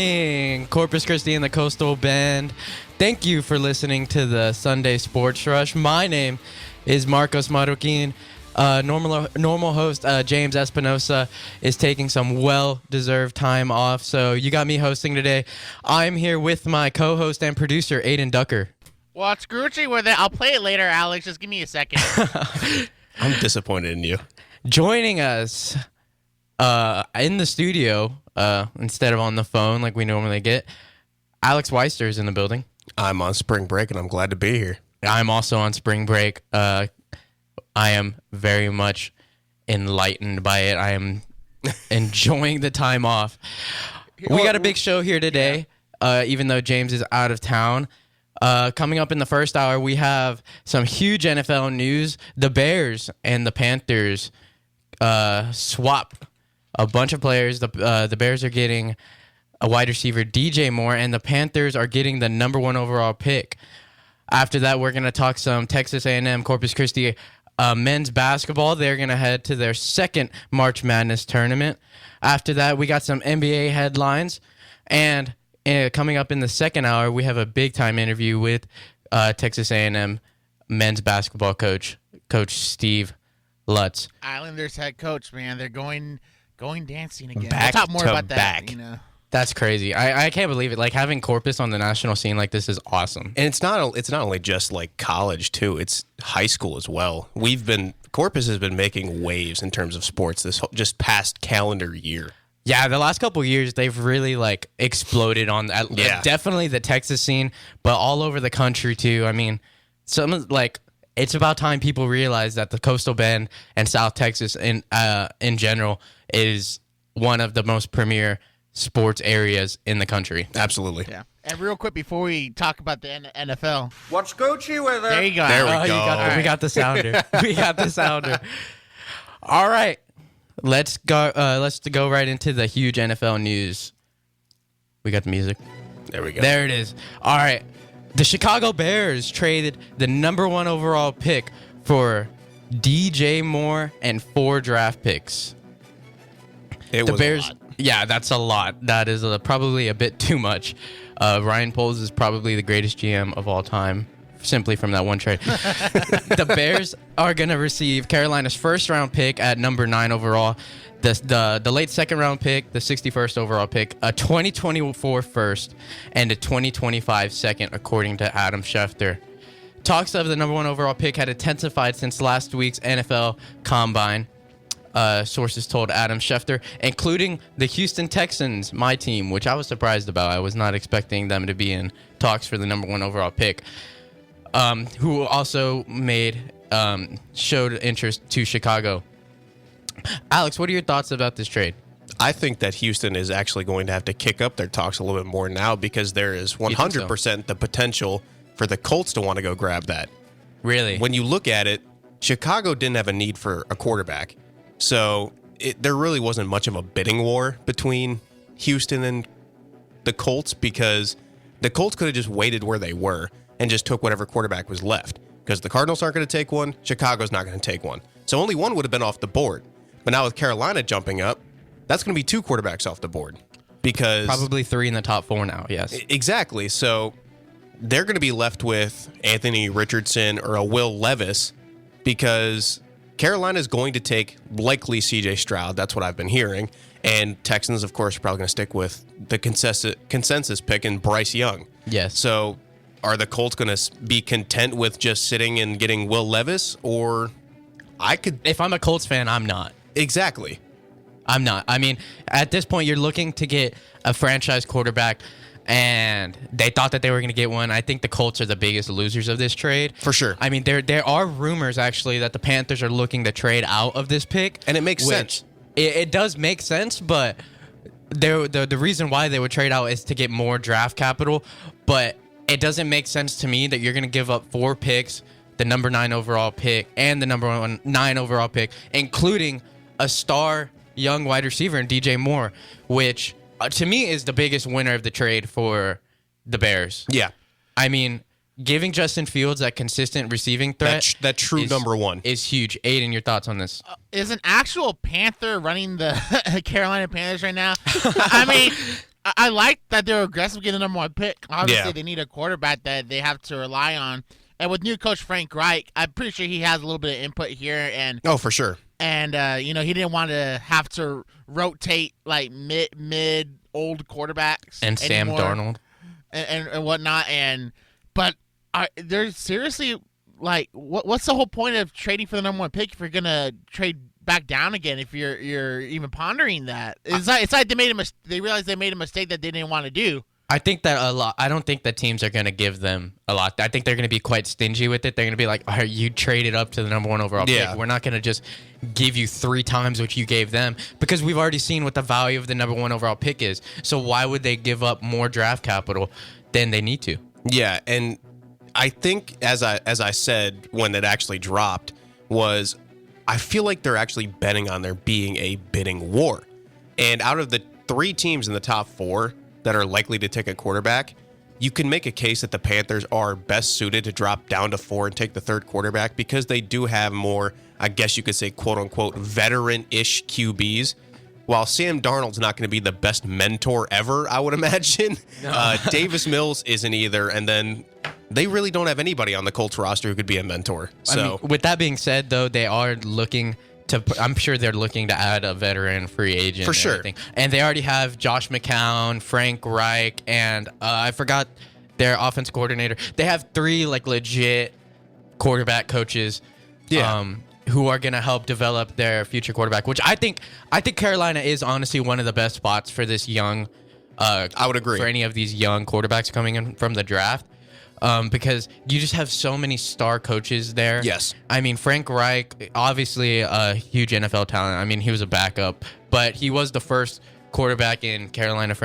morning, Corpus Christi and the Coastal Bend. Thank you for listening to the Sunday Sports Rush. My name is Marcos Marroquin. Normal host James Espinosa is taking some well-deserved time off, so you got me hosting today. I'm here with my co-host and producer, Adin Ducker. Well, scrooching with it. I'll play it later, Alex. Just give me a second. I'm disappointed in you. Joining us in the studio, instead of on the phone like we normally get, Alex Weister is in the building. I'm on spring break, and I'm glad to be here. I'm also on spring break. I am very much enlightened by it. I am enjoying the time off. We got a big show here today, even though James is out of town. Coming up in the first hour, we have some huge NFL news. The Bears and the Panthers swap a bunch of players. The Bears are getting a wide receiver, DJ Moore, and the Panthers are getting the number 1 overall pick. After that, we're going to talk some Texas A&M Corpus Christi men's basketball. They're going to head to their second March Madness tournament. After that, we got some NBA headlines. And coming up in the second hour, we have a big-time interview with Texas A&M men's basketball coach, Coach Steve Lutz. Islanders head coach, man. They're going dancing again. Back we'll talk more to about that. back. You know. That's crazy. I can't believe it. Like, having Corpus on the national scene like this is awesome. And it's not only just like college too. It's high school as well. Corpus has been making waves in terms of sports this just past calendar year. Yeah, the last couple of years they've really like exploded on that. Yeah. Definitely the Texas scene, but all over the country too. I mean, it's about time people realize that the Coastal Bend and South Texas in general is one of the most premier sports areas in the country. Absolutely. Yeah. And real quick before we talk about the NFL. What's Gucci with it? There you go. There we go. We got the sounder. We got the sounder. All right. Let's go right into the huge NFL news. We got the music. There we go. There it is. All right. The Chicago Bears traded the number 1 overall pick for DJ Moore and 4 draft picks. It The was Bears, a lot. yeah, that's a lot. That is probably a bit too much. Ryan Poles is probably the greatest GM of all time, simply from that one trade. The Bears are going to receive Carolina's first-round pick at number 9 overall, the late second-round pick, the 61st overall pick, a 2024 first, and a 2025 second, according to Adam Schefter. Talks of the number 1 overall pick had intensified since last week's NFL Combine. Sources told Adam Schefter, including the Houston Texans, my team, which I was surprised about. I was not expecting them to be in talks for the number 1 overall pick, who also showed interest to Chicago. Alex, what are your thoughts about this trade? I think that Houston is actually going to have to kick up their talks a little bit more now because there is 100% the potential for the Colts to want to go grab that. Really? When you look at it, Chicago didn't have a need for a quarterback. So there really wasn't much of a bidding war between Houston and the Colts because the Colts could have just waited where they were and just took whatever quarterback was left. Because the Cardinals aren't going to take one, Chicago's not going to take one. So only one would have been off the board. But now with Carolina jumping up, that's going to be 2 quarterbacks off the board. Because Probably 3 in the top 4 now, yes. Exactly. So they're going to be left with Anthony Richardson or a Will Levis because Carolina is going to take likely C.J. Stroud. That's what I've been hearing. And Texans, of course, are probably going to stick with the consensus pick in Bryce Young. Yes. So are the Colts going to be content with just sitting and getting Will Levis? Or If I'm a Colts fan, I'm not. Exactly. I'm not. I mean, at this point, you're looking to get a franchise quarterback, and they thought that they were going to get one. I think the Colts are the biggest losers of this trade. For sure. I mean, there are rumors, actually, that the Panthers are looking to trade out of this pick. And it makes sense. It does make sense, but the reason why they would trade out is to get more draft capital. But it doesn't make sense to me that you're going to give up 4 picks, the number 9 overall pick, and the number 9 overall pick, including a star young wide receiver in DJ Moore, which to me is the biggest winner of the trade for the Bears. Yeah. I mean, giving Justin Fields that consistent receiving threat, that true number 1 is huge. Aiden, your thoughts on this? Is an actual Panther running the Carolina Panthers right now? I mean, I like that they're aggressive getting the number 1 pick. Obviously, Yeah. they need a quarterback that they have to rely on. And with new coach Frank Reich, I'm pretty sure he has a little bit of input here. And Oh, for sure. And he didn't want to have to rotate like mid old quarterbacks And anymore, Sam Darnold. and whatnot. But they're seriously like, what's the whole point of trading for the number 1 pick if you're gonna trade back down again? If you're even pondering that, it's like they made they realized they made a mistake that they didn't want to do. I think that a lot. I don't think that teams are going to give them a lot. I think they're going to be quite stingy with it. They're going to be like, "All right, you traded up to the number 1 overall Yeah. pick. We're not going to just give you 3 times what you gave them because we've already seen what the value of the number 1 overall pick is. So why would they give up more draft capital than they need to?" Yeah, and I think as I said when it actually dropped was I feel like they're actually betting on there being a bidding war. And out of the 3 teams in the top 4 that are likely to take a quarterback, you can make a case that the Panthers are best suited to drop down to 4 and take the 3rd quarterback because they do have more, I guess you could say, quote unquote, veteran-ish QBs. While Sam Darnold's not going to be the best mentor ever, I would imagine, Davis Mills isn't either. And then they really don't have anybody on the Colts roster who could be a mentor. So, I mean, with that being said, though, they are looking to. I'm sure they're looking to add a veteran free agent For and sure. everything. And they already have Josh McCown, Frank Reich, and I forgot their offense coordinator. They have 3 like legit quarterback coaches. Yeah. Who are going to help develop their future quarterback, which I think Carolina is honestly one of the best spots for this young. I would agree. For any of these young quarterbacks coming in from the draft. Because you just have so many star coaches there. Yes. I mean, Frank Reich, obviously a huge NFL talent. I mean, he was a backup, but he was the first quarterback in Carolina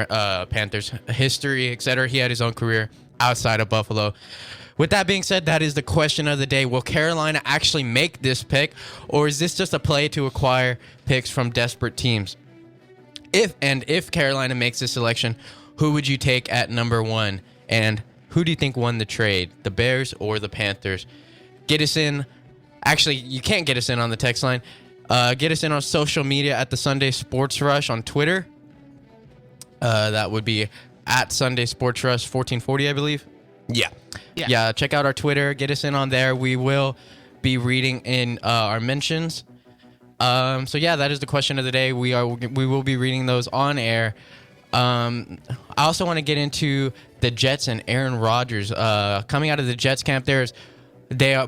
Panthers history, etc. He had his own career outside of Buffalo. With that being said, that is the question of the day. Will Carolina actually make this pick, or is this just a play to acquire picks from desperate teams? If Carolina makes this selection, who would you take at number 1? And who do you think won the trade, the Bears or the Panthers? Get us in. Actually, you can't get us in on the text line. Get us in on social media at the Sunday Sports Rush on Twitter. That would be at Sunday Sports Rush 1440, I believe. Yeah, check out our Twitter. Get us in on there. We will be reading in our mentions. So yeah, that is the question of the day. We will be reading those on air. I also want to get into the Jets and Aaron Rodgers. Coming out of the Jets camp,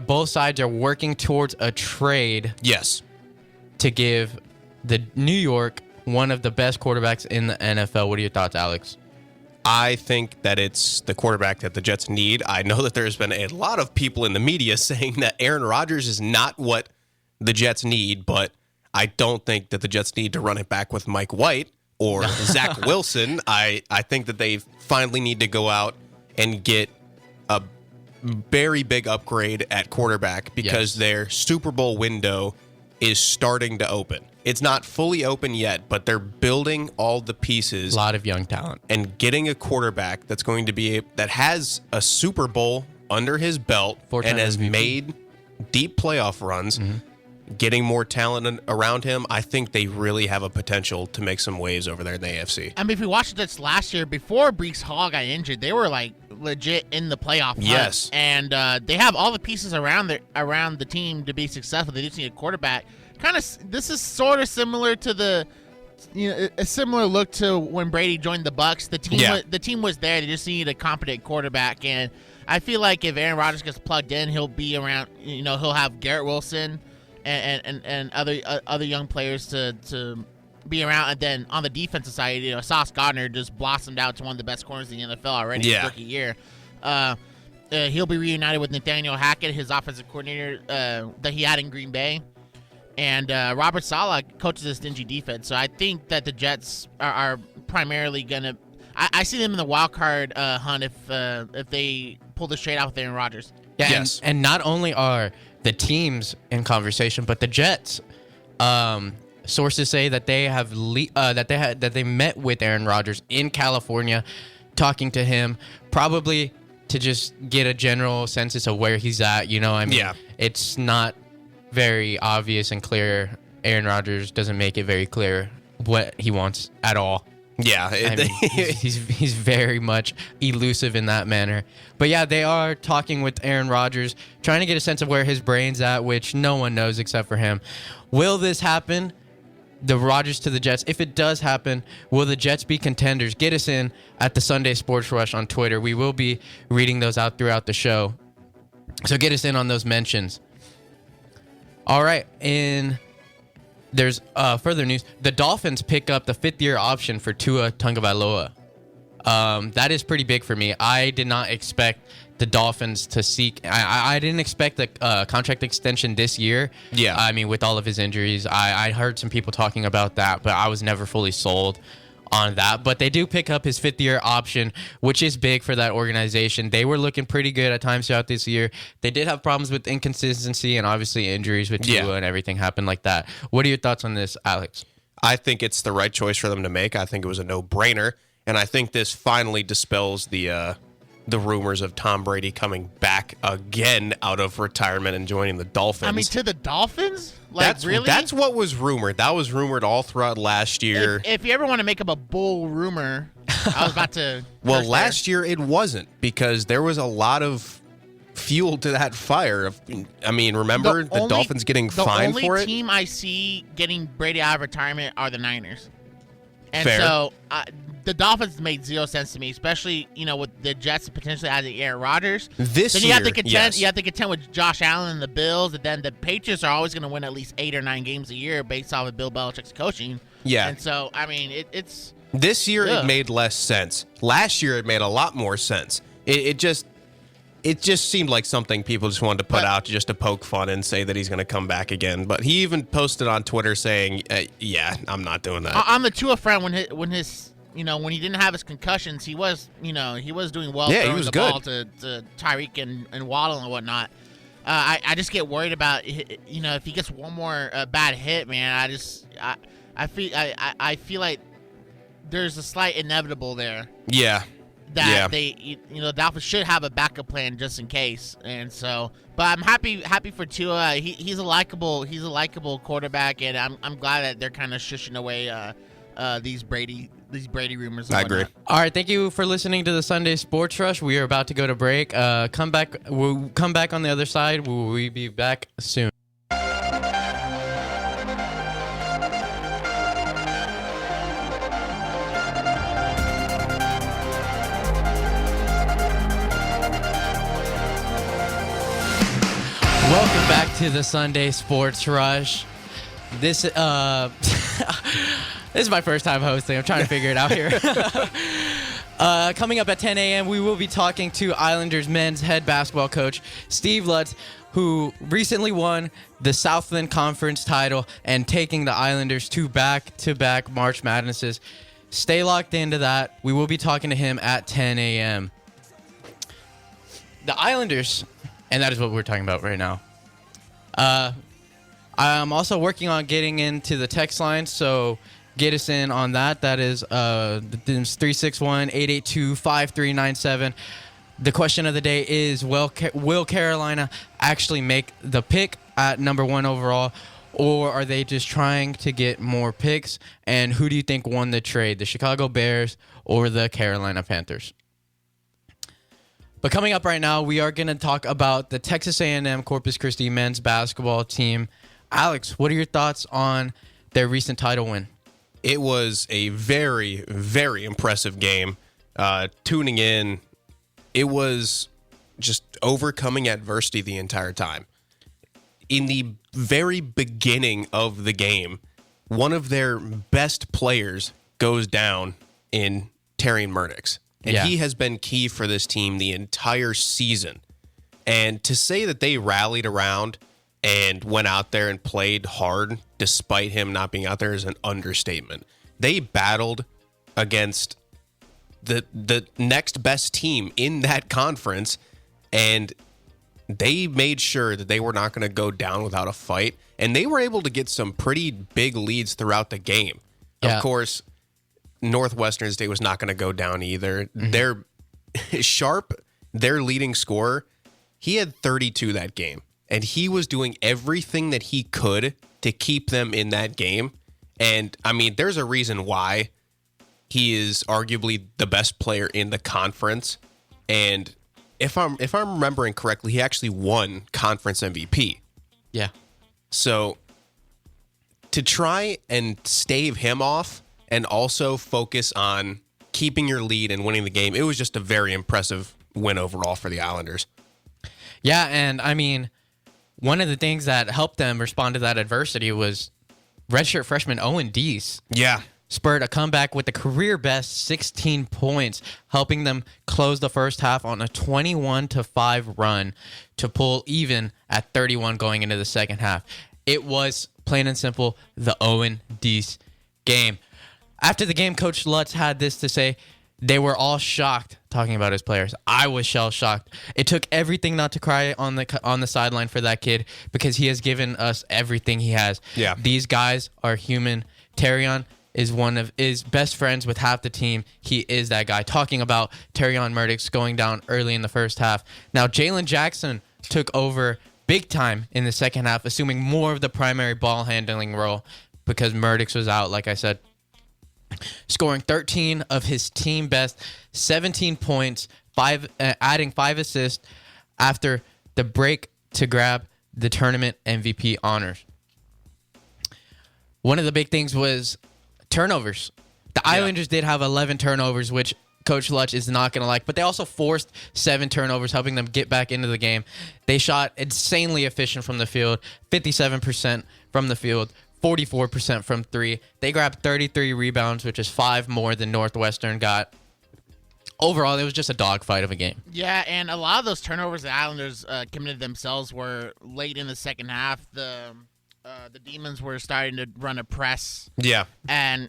both sides are working towards a trade. Yes. To give the New York one of the best quarterbacks in the NFL. What are your thoughts, Alex? I think that it's the quarterback that the Jets need. I know that there's been a lot of people in the media saying that Aaron Rodgers is not what the Jets need, but I don't think that the Jets need to run it back with Mike White or Zach Wilson. I think that they finally need to go out and get a very big upgrade at quarterback because their Super Bowl window is starting to open. It's not fully open yet, but they're building all the pieces. A lot of young talent. And getting a quarterback that has a Super Bowl under his belt and has made deep playoff runs, getting more talent around him, I think they really have a potential to make some waves over there in the AFC. I mean, if we watched this last year, before Breece Hall got injured, they were like legit in the playoff hunt. Yes. And they have all the pieces around the team to be successful. They just need a quarterback. This is sort of similar to a similar look to when Brady joined the Bucs. The team was there. They just needed a competent quarterback, and I feel like if Aaron Rodgers gets plugged in, he'll be around. He'll have Garrett Wilson and other young players to be around. And then on the defensive side, Sauce Gardner just blossomed out to one of the best corners in the NFL already his rookie year. He'll be reunited with Nathaniel Hackett, his offensive coordinator that he had in Green Bay. And Robert Saleh coaches a stingy defense. So I think that the Jets are primarily going to – I see them in the wild card hunt if they pull this trade out with Aaron Rodgers. Yeah, Yes. and not only are the teams in conversation, but the Jets sources say that they have that they met with Aaron Rodgers in California, talking to him, probably to just get a general census of where he's at. It's not very obvious and clear. Aaron Rodgers doesn't make it very clear what he wants at all. Yeah, I mean, he's very much elusive in that manner. But yeah, they are talking with Aaron Rodgers, trying to get a sense of where his brain's at, which no one knows except for him. Will this happen? The Rodgers to the Jets. If it does happen, will the Jets be contenders? Get us in at the Sunday Sports Rush on Twitter. We will be reading those out throughout the show. So get us in on those mentions. All right, there's further news. The Dolphins pick up the 5th-year option for Tua Tagovailoa. That is pretty big for me. I did not expect the Dolphins to seek. I didn't expect the contract extension this year. Yeah. I mean, with all of his injuries, I heard some people talking about that, but I was never fully sold on that. But they do pick up his 5th-year option, which is big for that organization. They were looking pretty good at times throughout this year. They did have problems with inconsistency and obviously injuries with Tua and everything happened like that. What are your thoughts on this, Alex? I think it's the right choice for them to make. I think it was a no-brainer, and I think this finally dispels the rumors of Tom Brady coming back again out of retirement and joining the Dolphins. I mean, to the Dolphins? Like, really? That's what was rumored. That was rumored all throughout last year. If you ever want to make up a bull rumor, I was about to. Well, last year it wasn't, because there was a lot of fuel to that fire. I mean, remember the Dolphins getting fined for it? The only team I see getting Brady out of retirement are the Niners. And Fair. so the Dolphins made zero sense to me, especially, with the Jets potentially adding Aaron Rodgers. This then year, you have to contend. yes. You have to contend with Josh Allen and the Bills, and then the Patriots are always going to win at least 8 or 9 games a year based off of Bill Belichick's coaching. Yeah. And so, I mean, it's This year it made less sense. Last year it made a lot more sense. It just seemed like something people just wanted to put out just to poke fun and say that he's going to come back again. But he even posted on Twitter saying, "Yeah, I'm not doing that." On the Tua front, when he didn't have his concussions, he was doing well. Yeah, he throwing was the good. ball to Tyreek and Waddle and whatnot. I just get worried about if he gets one more bad hit, man. I feel like there's a slight inevitable there. Yeah. That the Dolphins should have a backup plan just in case, and so. But I'm happy for Tua. He's a likable quarterback, and I'm glad that they're kind of shushing away these Brady rumors. I agree. All right, thank you for listening to the Sunday Sports Rush. We are about to go to break. We'll come back on the other side. We'll be back soon. Welcome back to the Sunday Sports Rush. This this is my first time hosting. I'm trying to figure it out here. Coming up at 10 a.m., we will be talking to Islanders men's head basketball coach, Steve Lutz, who recently won the Southland Conference title and taking the Islanders to back-to-back March Madnesses. Stay locked into that. We will be talking to him at 10 a.m. The Islanders, and that is what we're talking about right now. I'm also working on getting into the text line, so get us in on that. That is 361-882-5397. The question of the day is, will Carolina actually make the pick at number 1 overall, or are they just trying to get more picks? And who do you think won the trade, the Chicago Bears or the Carolina Panthers? But coming up right now, we are going to talk about the Texas A&M Corpus Christi men's basketball team. Alex, what are your thoughts on their recent title win? It was a very, very impressive game. Tuning in, it was just overcoming adversity the entire time. In the very beginning of the game, one of their best players goes down in Terrion Murdix. And he has been key for this team the entire season. And to say that they rallied around and went out there and played hard despite him not being out there is an understatement. They battled against the next best team in that conference, and they made sure that they were not going to go down without a fight. And they were able to get some pretty big leads throughout the game. Yeah. Of course, Northwestern State was not going to go down either. Mm-hmm. They're Sharp, their leading scorer, he had 32 that game, and he was doing everything that he could to keep them in that game. And I mean, there's a reason why He is arguably the best player in the conference, and if I'm remembering correctly, he actually won conference MVP. Yeah. So to try and stave him off and also focus on keeping your lead and winning the game, it was just a very impressive win overall for the Islanders. Yeah, and I mean, one of the things that helped them respond to that adversity was redshirt freshman Owen Deese. Yeah. Spurred a comeback with a career-best 16 points, helping them close the first half on a 21-5 run to pull even at 31 going into the second half. It was, plain and simple, the Owen Deese game. After the game, Coach Lutz had this to say. They were all shocked talking about his players. I was shell-shocked. It took everything not to cry on the sideline for that kid because he has given us everything he has. Yeah. These guys are human. Terrion is best friends with half the team. He is that guy. Talking about Terrion Murdix going down early in the first half. Now, Jalen Jackson took over big time in the second half, assuming more of the primary ball handling role because Murdix was out, like I said. Scoring 13 of his team best, 17 points, adding 5 assists after the break to grab the tournament MVP honors. One of the big things was turnovers. The Islanders did have 11 turnovers, which Coach Lutz is not going to like, but they also forced 7 turnovers, helping them get back into the game. They shot insanely efficient from the field, 57% from the field, 44% from 3. They grabbed 33 rebounds, which is 5 more than Northwestern got. Overall, it was just a dogfight of a game. Yeah, and a lot of those turnovers the Islanders committed themselves were late in the second half. The Demons were starting to run a press. Yeah. And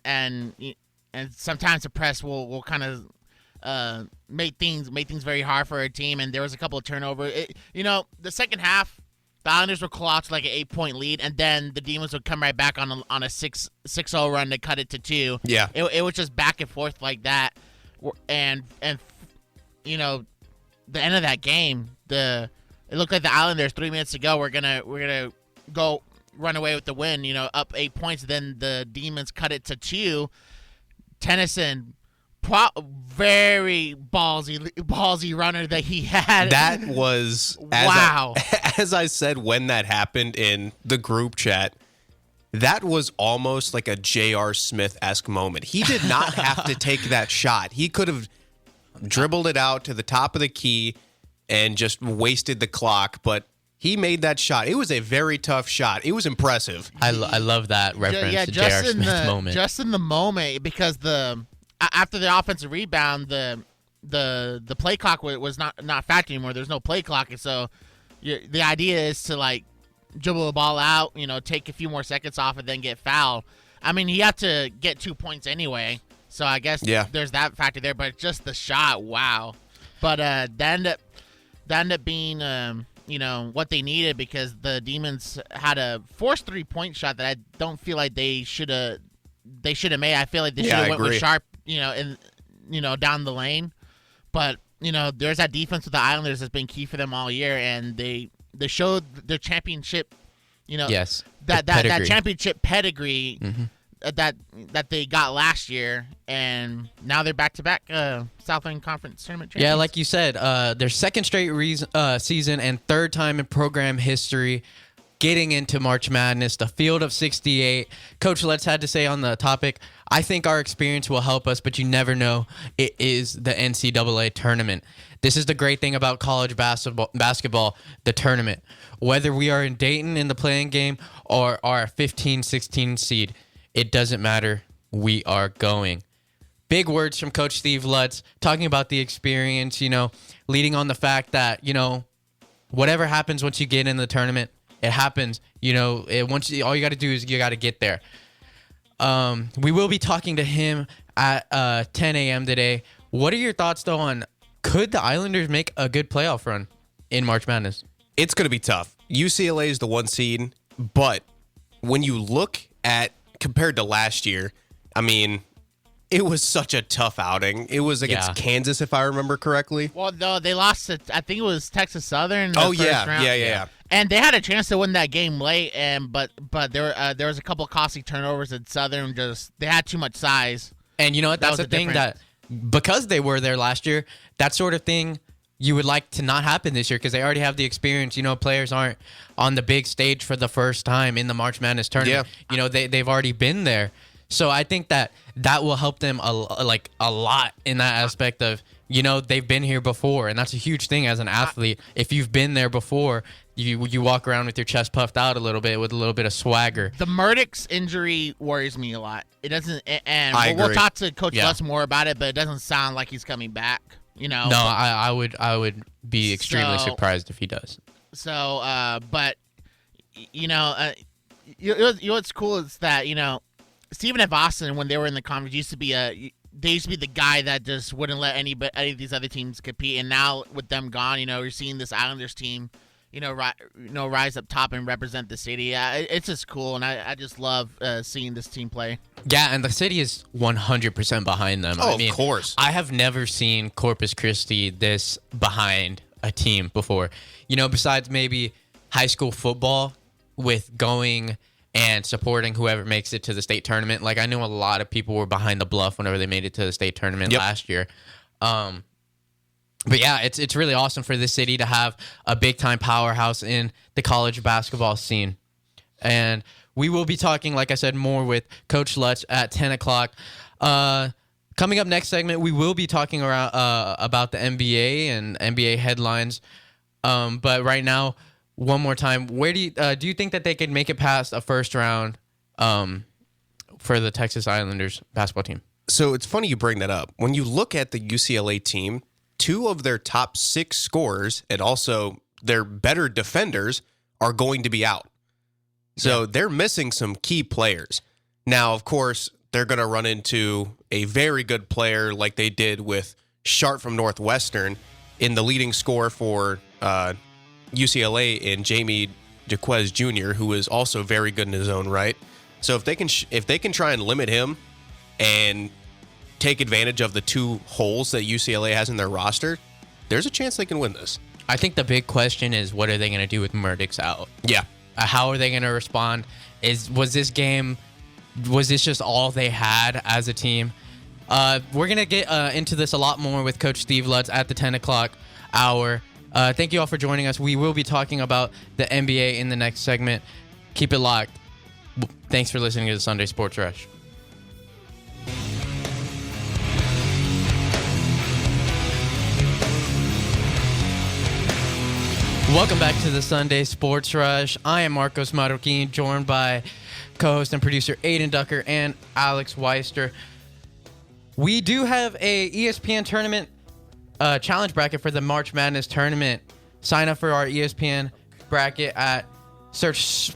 sometimes the press will kind of make things very hard for a team, and there was a couple of turnovers. The second half, the Islanders would claw to like an 8-point lead, and then the Demons would come right back on a 6-0 run to cut it to 2. Yeah. It was just back and forth like that, and the end of that game, it looked like the Islanders 3 minutes ago we're gonna go run away with the win. Up 8 points. Then the Demons cut it to 2. Tennyson, very ballsy runner that he had. That was wow. As I said when that happened in the group chat, that was almost like a J.R. Smith-esque moment. He did not have to take that shot. He could have dribbled it out to the top of the key and just wasted the clock, but he made that shot. It was a very tough shot. It was impressive. I love that reference to J.R. Smith's moment. Just in the moment, because after the offensive rebound, the play clock was not factored anymore. There's no play clock, and so the idea is to dribble the ball out, take a few more seconds off, and then get fouled. I mean, you have to get 2 points anyway, so I guess there's that factor there. But just the shot, wow. But that ended up being what they needed, because the Demons had a forced 3-point shot that I don't feel like they should have made. I feel like they should have went with Sharp, down the lane. But there's that defense with the Islanders that's been key for them all year, and they showed their championship. Yes, that championship pedigree. Mm-hmm. That they got last year, and now they're back-to-back Southland Conference tournament champions. Yeah, like you said, their second straight season and third time in program history getting into March Madness, the field of 68. Coach Lutz had to say on the topic, I think our experience will help us, but you never know. It is the NCAA tournament. This is the great thing about college basketball, the tournament. Whether we are in Dayton in the playing game or our 15-16 seed, it doesn't matter. We are going. Big words from Coach Steve Lutz, talking about the experience, leading on the fact that, whatever happens once you get in the tournament, it happens. All you got to do is you got to get there. We will be talking to him at 10 a.m. today. What are your thoughts, though, on could the Islanders make a good playoff run in March Madness? It's going to be tough. UCLA is the 1 seed, but when you look at compared to last year, I mean, it was such a tough outing. It was against Kansas, if I remember correctly. Well, no, they lost to, I think it was Texas Southern. In the first round. Yeah. And they had a chance to win that game late, but there was a couple of costly turnovers at Southern. They had too much size. And you know what? That's the thing that because they were there last year, that sort of thing you would like to not happen this year because they already have the experience. You know, players aren't on the big stage for the first time in the March Madness tournament. Yeah. You know, they've already been there. So I think that will help them a lot in that aspect of, you know, they've been here before. And that's a huge thing as an athlete. If you've been there before, you walk around with your chest puffed out a little bit with a little bit of swagger. The Murdoch's injury worries me a lot. It doesn't, and we'll talk to Coach Lutz more about it, but it doesn't sound like he's coming back. You know, no, I would be extremely surprised if he does. So, but you know, what's cool is that, you know, Stephen F. Austin, when they were in the conference, used to be the guy that just wouldn't let any of these other teams compete. And now with them gone, you know, you're seeing this Islanders team, you know, rise up top and represent the city. It's just cool, and I just love seeing this team play. Yeah, and the city is 100% behind them. Oh, of course. I have never seen Corpus Christi this behind a team before. You know, besides maybe high school football with going and supporting whoever makes it to the state tournament. Like, I know a lot of people were behind the Bluff whenever they made it to the state tournament last year. But yeah, it's really awesome for this city to have a big-time powerhouse in the college basketball scene. And we will be talking, like I said, more with Coach Lutz at 10 o'clock. Coming up next segment, we will be talking about the NBA and NBA headlines. But right now, one more time, where do you think that they could make it past a first round for the Texas Islanders basketball team? So it's funny you bring that up. When you look at the UCLA team, 2 of their top 6 scorers and also their better defenders are going to be out. So they're missing some key players. Now, of course, they're going to run into a very good player like they did with Sharp from Northwestern in the leading scorer for UCLA in Jamie Jaquez Jr., who is also very good in his own right. So if they can try and limit him and take advantage of the 2 holes that UCLA has in their roster, there's a chance they can win this. I think the big question is, what are they going to do with Murdoch's out? Yeah. How are they going to respond? Was this just all they had as a team? We're going to get into this a lot more with Coach Steve Lutz at the 10 o'clock hour. Thank you all for joining us. We will be talking about the NBA in the next segment. Keep it locked. Thanks for listening to the Sunday Sports Rush. Welcome back to the Sunday Sports Rush. I am Marcos Marroquin, joined by co-host and producer Adin Ducker and Alex Weister. We do have a ESPN tournament challenge bracket for the March Madness tournament. Sign up for our ESPN bracket at search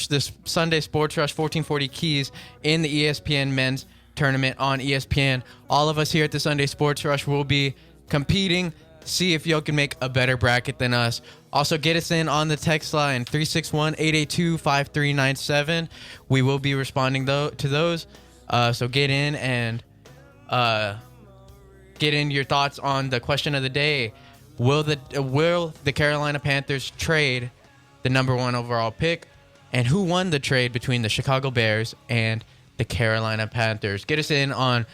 this Sunday Sports Rush 1440 Keys in the ESPN men's tournament on ESPN. All of us here at the Sunday Sports Rush will be competing. See if y'all can make a better bracket than us. Also, get us in on the text line 361-882-5397. We will be responding to those. So get in and get in your thoughts on the question of the day. Will the Carolina Panthers trade the number 1 overall pick? And who won the trade between the Chicago Bears and the Carolina Panthers? Get us in on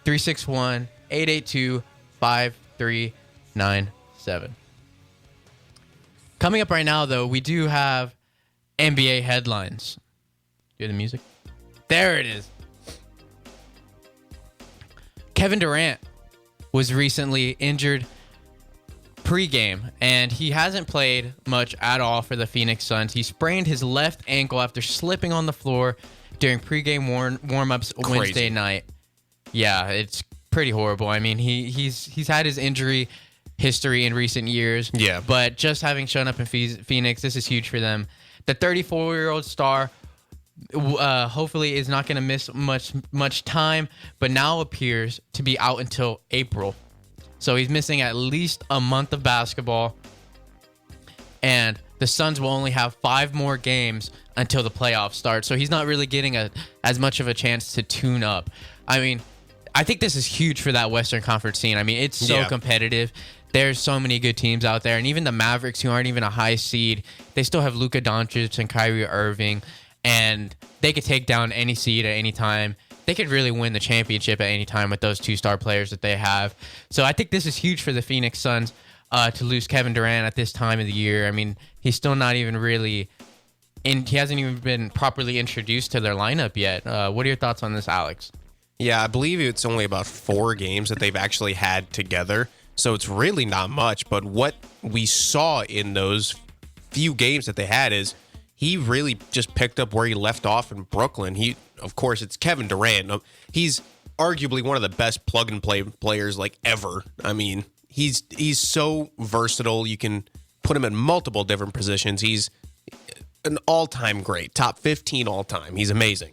361-882-5397. Coming up right now, though, we do have NBA headlines. Hear the music? There it is. Kevin Durant was recently injured pregame, and he hasn't played much at all for the Phoenix Suns. He sprained his left ankle after slipping on the floor during pregame warm-ups Wednesday night. Yeah, it's pretty horrible. I mean, he's had his injury history in recent years. Yeah. But just having shown up in Phoenix, this is huge for them. The 34-year-old star hopefully is not going to miss much time, but now appears to be out until April. So he's missing at least a month of basketball. And the Suns will only have 5 more games until the playoffs start. So he's not really getting as much of a chance to tune up. I mean, I think this is huge for that Western Conference scene. I mean, it's so competitive. There's so many good teams out there. And even the Mavericks, who aren't even a high seed, they still have Luka Doncic and Kyrie Irving. And they could take down any seed at any time. they could really win the championship at any time with those 2-star players that they have. So I think this is huge for the Phoenix Suns to lose Kevin Durant at this time of the year. I mean, he's still not even really he hasn't even been properly introduced to their lineup yet. What are your thoughts on this, Alex? Yeah, I believe it's only about 4 games that they've actually had together. So it's really not much. But what we saw in those few games that they had is he really just picked up where he left off in Brooklyn. Of course, it's Kevin Durant. He's arguably one of the best plug-and-play players like ever. I mean, he's so versatile. You can put him in multiple different positions. He's an all-time great, top 15 all-time. He's amazing.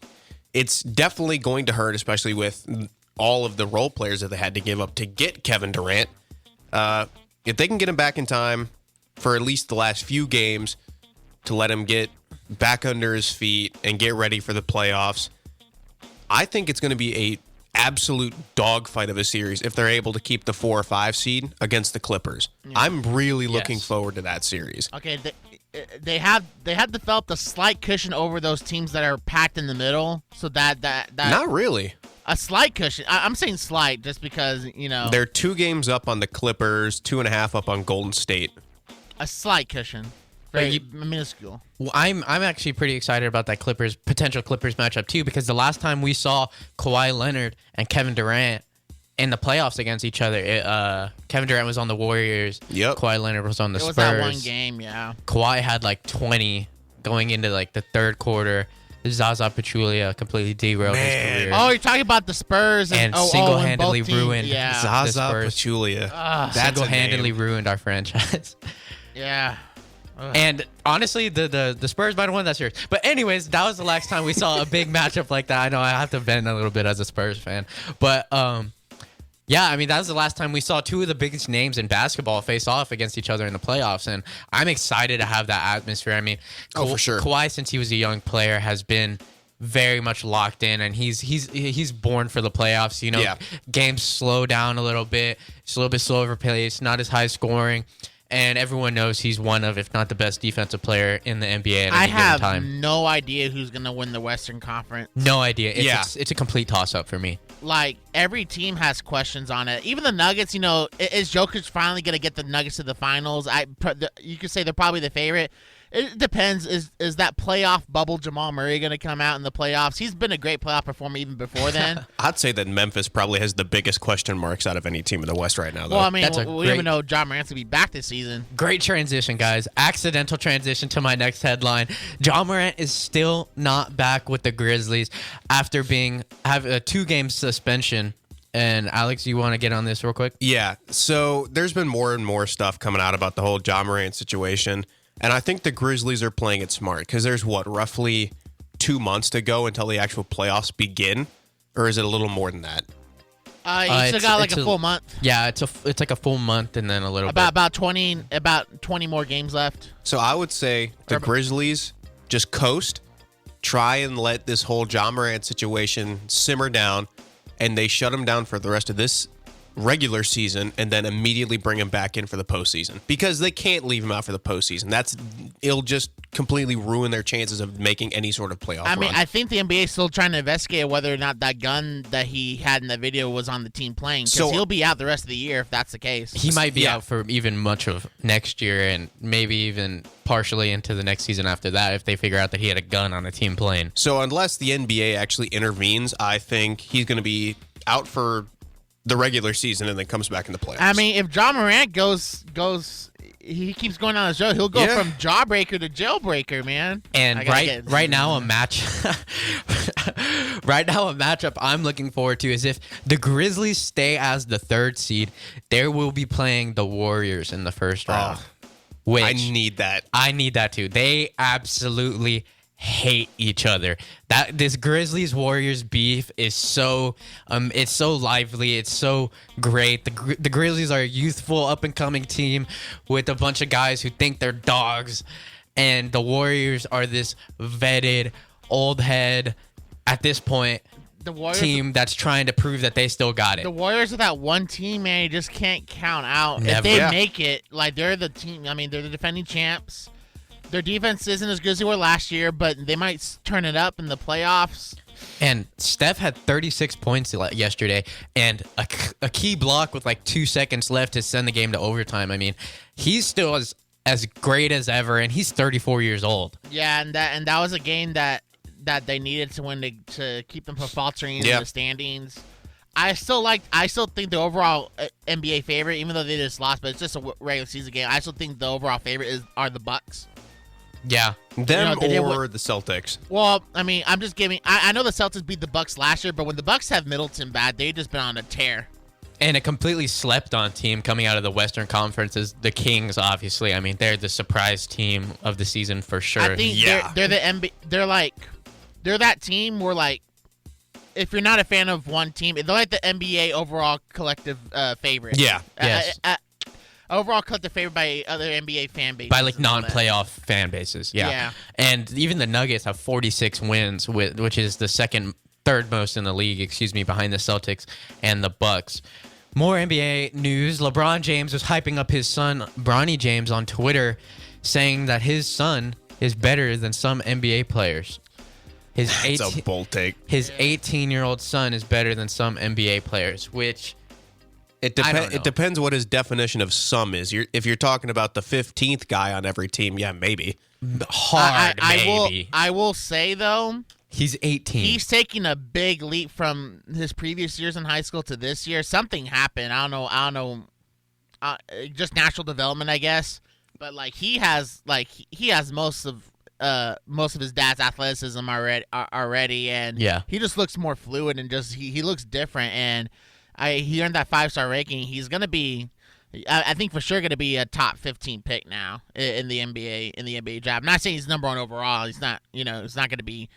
It's definitely going to hurt, especially with all of the role players that they had to give up to get Kevin Durant. If they can get him back in time for at least the last few games to let him get back under his feet and get ready for the playoffs, I think it's going to be a absolute dogfight of a series if they're able to keep the 4 or 5 seed against the Clippers. Yeah. I'm really looking forward to that series. Okay, they have developed a slight cushion over those teams that are packed in the middle, so that not really a slight cushion. I'm saying slight just because they're 2 games up on the Clippers, 2.5 up on Golden State. A slight cushion. Very minuscule. Well, I'm actually pretty excited about that potential Clippers matchup too, because the last time we saw Kawhi Leonard and Kevin Durant in the playoffs against each other, Kevin Durant was on the Warriors. Yep. Kawhi Leonard was on the Spurs. It was that one game, yeah. Kawhi had like 20 going into like the third quarter. Zaza Pachulia completely derailed his career. Oh, you're talking about the Spurs and single-handedly ruined Zaza Pachulia. Single-handedly ruined our franchise. Yeah. And honestly, the Spurs might have won that series. But anyways, that was the last time we saw a big matchup like that. I know I have to vent a little bit as a Spurs fan. But, yeah, I mean, that was the last time we saw 2 of the biggest names in basketball face off against each other in the playoffs. And I'm excited to have that atmosphere. I mean, for sure. Kawhi, since he was a young player, has been very much locked in, and he's born for the playoffs. Games slow down a little bit. It's a little bit slower pace, not as high scoring. And everyone knows he's one of, if not the best defensive player in the NBA at any given time. I have no idea who's going to win the Western Conference. No idea. It's a complete toss-up for me. Like, every team has questions on it. Even the Nuggets, is Jokic finally going to get the Nuggets to the finals? You could say they're probably the favorite. It depends. Is that playoff bubble Jamal Murray going to come out in the playoffs? He's been a great playoff performer even before then. I'd say that Memphis probably has the biggest question marks out of any team in the West right now, though. Well, I mean, we don't even know John Morant's going to be back this season. Great transition, guys. Accidental transition to my next headline. John Morant is still not back with the Grizzlies after have a 2-game suspension. And Alex, you want to get on this real quick? Yeah. So there's been more and more stuff coming out about the whole John Morant situation. And I think the Grizzlies are playing it smart because there's, roughly 2 months to go until the actual playoffs begin? Or is it a little more than that? You still got like a full month. Yeah, it's like a full month and then a little bit. About 20 more games left. So I would say the Grizzlies just coast, try and let this whole John Morant situation simmer down, and they shut him down for the rest of this regular season and then immediately bring him back in for the postseason because they can't leave him out for the postseason. It'll just completely ruin their chances of making any sort of playoff run. I think the NBA is still trying to investigate whether or not that gun that he had in the video was on the team playing because he'll be out the rest of the year if that's the case. He might be out for even much of next year and maybe even partially into the next season after that if they figure out that he had a gun on a team playing. So unless the NBA actually intervenes, I think he's going to be out for the regular season and then comes back in the playoffs. I mean, if John Morant goes, he keeps going on the show. He'll go from jawbreaker to jailbreaker, man. And right now, a matchup I'm looking forward to is if the Grizzlies stay as the 3rd seed, they will be playing the Warriors in the first round. Which I need that. I need that too. They absolutely hate each other. This Grizzlies Warriors beef is so it's so lively, it's so great. The Grizzlies are a youthful up and coming team with a bunch of guys who think they're dogs, and the Warriors are this vetted old head at this point team that's trying to prove that they still got it. The Warriors are that one team, man, you just can't count out. Never. If they make it, like they're the team, I mean, they're the defending champs. Their defense isn't as good as they were last year, but they might turn it up in the playoffs. And Steph had 36 points yesterday and a key block with like 2 seconds left to send the game to overtime. I mean, he's still as great as ever, and he's 34 years old. Yeah, and that was a game that they needed to win to keep them from faltering in the standings. I still think the overall NBA favorite, even though they just lost, but it's just a regular season game. I still think the overall favorite are the Bucks. Yeah, them or the Celtics. Well, I mean, I'm just giving. I know the Celtics beat the Bucks last year, but when the Bucks have Middleton bad, they've just been on a tear. And a completely slept-on team coming out of the Western Conference is the Kings. Obviously, I mean, they're the surprise team of the season for sure. I think they're the NBA. They're that team where, like, if you're not a fan of one team, they're like the NBA overall collective favorite. Yeah. Yes. Overall collective favorite by other NBA fan bases. By like non-playoff fan bases. Yeah. And even the Nuggets have 46 wins, which is the third most in the league, behind the Celtics and the Bucks. More NBA news. LeBron James was hyping up his son, Bronny James, on Twitter, saying that his son is better than some NBA players. That's a bold take. His 18-year-old son is better than some NBA players, which it depends what his definition of some is. If you're talking about the 15th guy on every team, yeah, maybe. Maybe. I will say, though, he's 18. He's taking a big leap from his previous years in high school to this year. Something happened. I don't know. Just natural development, I guess. But like he has most of his dad's athleticism already, and he just looks more fluid and just he looks different. And he earned that 5-star ranking. He's gonna be, I think for sure, gonna be a top 15 pick now in the NBA draft. I'm not saying he's number 1 overall. He's not. It's not gonna be,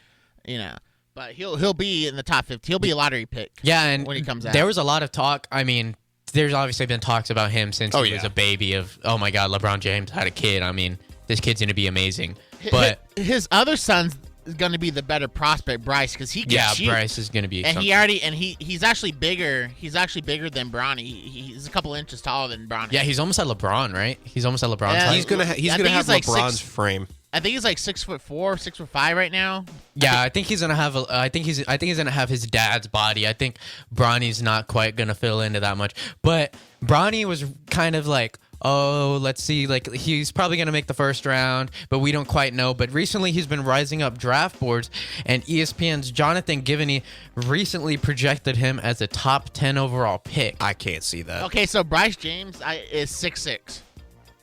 but he'll be in the top 15. He'll be a lottery pick. Yeah, and when he comes out, there was a lot of talk. I mean, there's obviously been talks about him since he was a baby. Of oh my God, LeBron James had a kid. I mean, this kid's gonna be amazing. But his other son's going to be the better prospect, Bryce, because he can shoot. Bryce is going to be. And he's actually bigger. He's actually bigger than Bronny. He's a couple inches taller than Bronny. Yeah, he's almost at LeBron, right? He's almost at LeBron's height. He's gonna have like LeBron's frame. I think he's like 6'4", 6'5" right now. Yeah, I think he's gonna have. I think he's gonna have his dad's body. I think Bronny's not quite gonna fill into that much. But Bronny was kind of like, oh, let's see, like he's probably going to make the first round, but we don't quite know. But recently he's been rising up draft boards, and ESPN's Jonathan Givney recently projected him as a top 10 overall pick. I can't see that. Okay, so Bryce James is 6'6".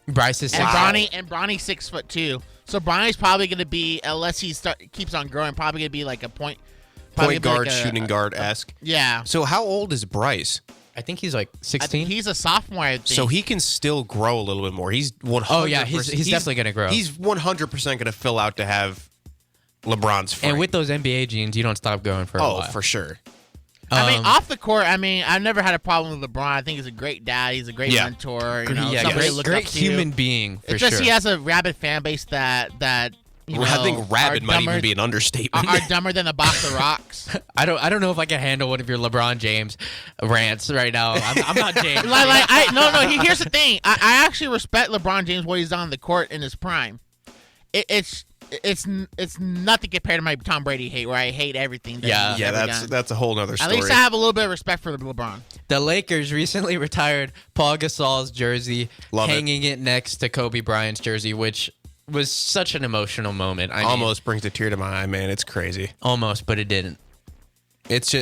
Bryce is 6'6". And Bronny's 6'2". So Bronny's probably going to be, unless he keeps on growing, probably going to be like a point guard, shooting guard-esque. Yeah. So how old is Bryce? I think he's like 16. He's a sophomore, I think. So he can still grow a little bit more. He's 100%. Oh, yeah, he's definitely going to grow. He's 100% going to fill out to have LeBron's frame. And with those NBA genes, you don't stop growing for a while. Oh, for sure. I mean, off the court, I've never had a problem with LeBron. I think he's a great dad. He's a great mentor. Great human being, for sure. He has a rabid fan base that I think rabid might even be an understatement. Are dumber than a box of rocks. I don't know if I can handle one of your LeBron James rants right now. I'm not James. Here's the thing. I actually respect LeBron James what he's done on the court in his prime. It's nothing compared to my Tom Brady hate, where I hate everything. That's a whole nother story. At least I have a little bit of respect for LeBron. The Lakers recently retired Paul Gasol's jersey, hanging it next to Kobe Bryant's jersey, which was such an emotional moment. Almost brings a tear to my eye, man. It's crazy. Almost, but it didn't. It's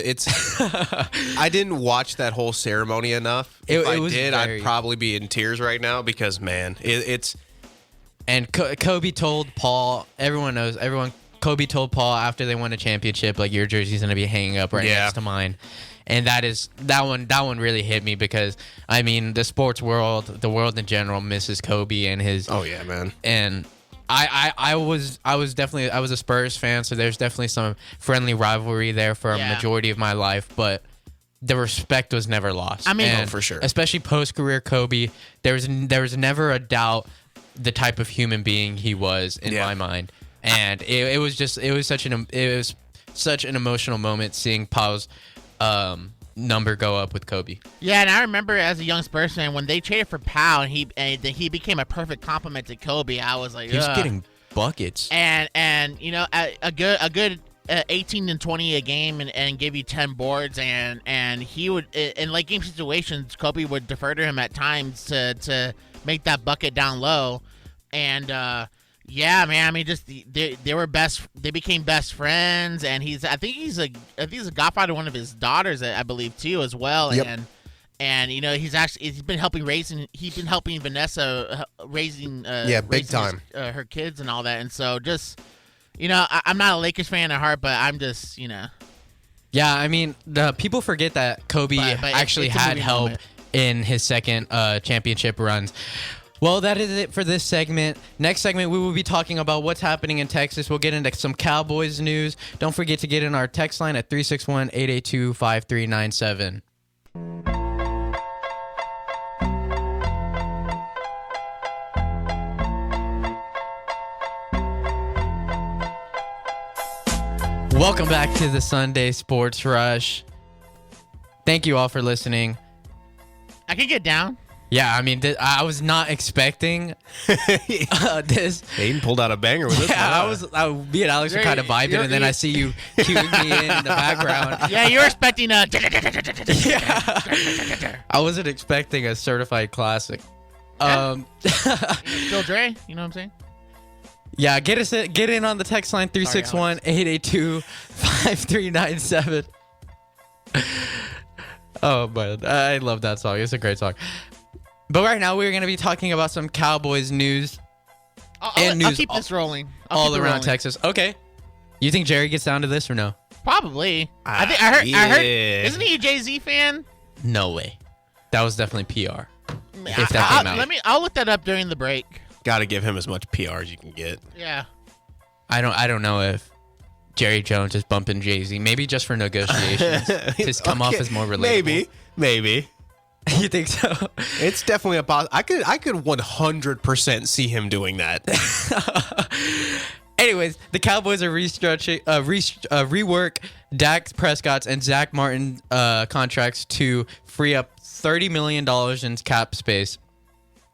I didn't watch that whole ceremony enough. If I did, I'd probably be in tears right now because, man, it's. And Kobe told Paul, Kobe told Paul after they won a championship, like, your jersey's going to be hanging up next to mine. And that one really hit me because, I mean, the sports world, the world in general, misses Kobe and his. Oh yeah, man. And I was a Spurs fan, so there's definitely some friendly rivalry there for a majority of my life, but the respect was never lost. I mean, for sure. Especially post-career Kobe, there was never a doubt the type of human being he was in my mind, and it was such an emotional moment seeing Paul's number go up with Kobe. Yeah, and I remember as a young Spurs fan when they traded for Powell and he became a perfect complement to Kobe. I was like, he was getting buckets, and a good 18 and 20 a game and give you 10 boards, and he would in late game situations, Kobe would defer to him at times to make that bucket down low, and yeah, man, I mean, just they became best friends, and I think he's a godfather to one of his daughters, I believe, too, as well. Yep. And you know, he's been helping Vanessa raising big time her kids and all that, and so just. You know, I'm not a Lakers fan at heart, but I'm just, you know. Yeah, I mean, the people forget that Kobe actually had help in his second championship runs. Well, that is it for this segment. Next segment, we will be talking about what's happening in Texas. We'll get into some Cowboys news. Don't forget to get in our text line at 361-882-5397. Welcome back to the Sunday Sports Rush. Thank you all for listening. I can get down. Yeah, I mean, I was not expecting this. Aiden pulled out a banger with this one. Me and Alex were kind of vibing, and then I see you cueing me in the background. Yeah, you're expecting a... Yeah. I wasn't expecting a certified classic. Still Dre, you know what I'm saying? Yeah, get in on the text line 361-882-5397. Oh, man, I love that song. It's a great song. But right now, we're going to be talking about some Cowboys news. I'll keep this rolling. All around Texas. Okay. You think Jerry gets down to this or no? Probably. I heard. Isn't he a Jay-Z fan? No way. That was definitely PR. If that came out. I'll look that up during the break. Got to give him as much PR as you can get. Yeah. I don't know if Jerry Jones is bumping Jay-Z. Maybe just for negotiations. to come off as more relatable. Maybe. You think so? It's definitely a I could 100% see him doing that. Anyways, the Cowboys are rework Dak Prescott's and Zach Martin contracts to free up $30 million in cap space.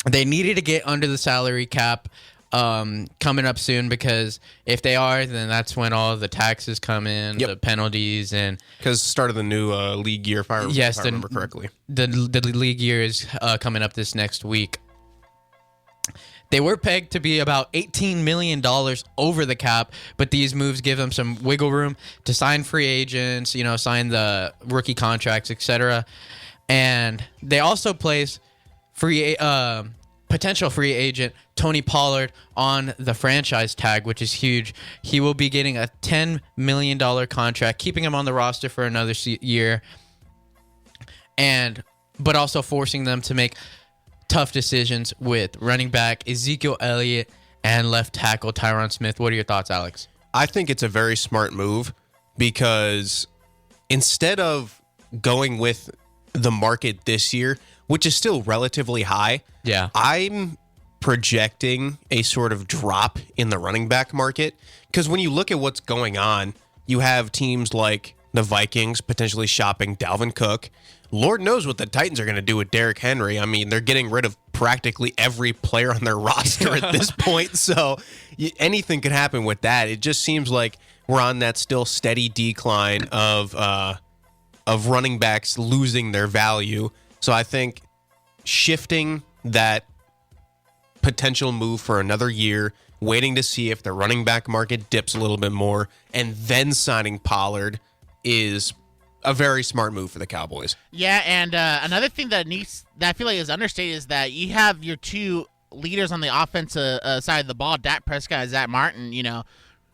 They needed to get under the salary cap coming up soon, because if they are, then that's when all the taxes come in, the penalties, and because start of the new league year, if I remember correctly. The league year is coming up this next week. They were pegged to be about $18 million over the cap, but these moves give them some wiggle room to sign free agents, sign the rookie contracts, etc. And they also place potential free agent Tony Pollard on the franchise tag, which is huge. He will be getting a $10 million contract, keeping him on the roster for another year, but also forcing them to make tough decisions with running back Ezekiel Elliott and left tackle Tyron Smith. What are your thoughts, Alex? I think it's a very smart move, because instead of going with the market this year, which is still relatively high, I'm projecting a sort of drop in the running back market, because when you look at what's going on, you have teams like the Vikings potentially shopping Dalvin Cook. Lord knows what the Titans are going to do with Derrick Henry. I mean, they're getting rid of practically every player on their roster at this point, so anything could happen with that. It just seems like we're on that still steady decline of running backs losing their value. So I think shifting that potential move for another year, waiting to see if the running back market dips a little bit more, and then signing Pollard is a very smart move for the Cowboys. Yeah, and another thing that I feel like is understated is that you have your two leaders on the offensive side of the ball, Dak Prescott and Zach Martin.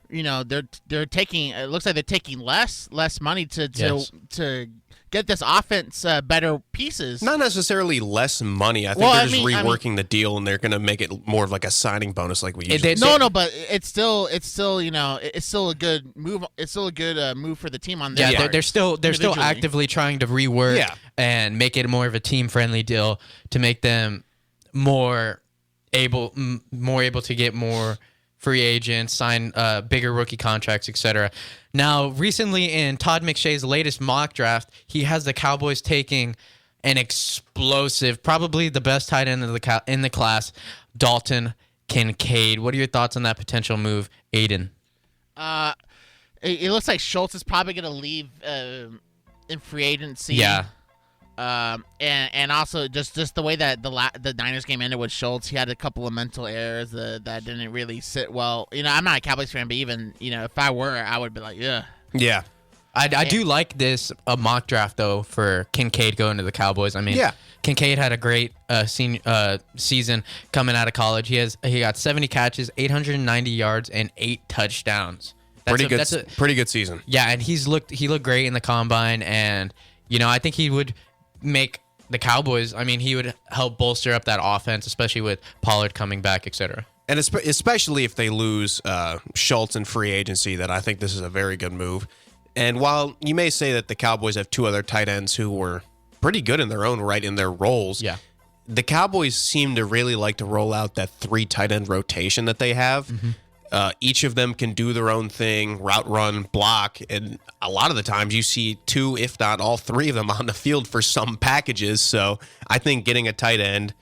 They're taking. It looks like they're taking less money to get this offense better pieces. Not necessarily less money. I think they're just reworking the deal, and they're going to make it more of like a signing bonus, like we usually. No, but it's still it's still a good move. It's still a good move for the team on their part. They're still actively trying to rework and make it more of a team friendly deal to make them more able to get more free agents, sign bigger rookie contracts, etc. Now, recently in Todd McShay's latest mock draft, he has the Cowboys taking an explosive, probably the best tight end in the class, Dalton Kincaid. What are your thoughts on that potential move, Adin? it looks like Schultz is probably going to leave in free agency. Yeah. And also just the way that the Niners game ended with Schultz, he had a couple of mental errors that didn't really sit well. I'm not a Cowboys fan, but even if I were, I would be like, yeah. Yeah. I do like this mock draft though for Kincaid going to the Cowboys. I mean, Yeah. Kincaid had a great season coming out of college. He got 70 catches, 890 yards, and 8 touchdowns. Pretty good season. Yeah, and he looked great in the combine, and I think he would make the Cowboys. I mean, he would help bolster up that offense, especially with Pollard coming back, etc. And especially if they lose Schultz in free agency, that I think this is a very good move. And while you may say that the Cowboys have 2 other tight ends who were pretty good in their own right in their roles, yeah, the Cowboys seem to really like to roll out that 3 tight end rotation that they have. Mm-hmm. Each of them can do their own thing, route run, block, and a lot of the times you see 2, if not all 3 of them on the field for some packages. So I think getting a tight end,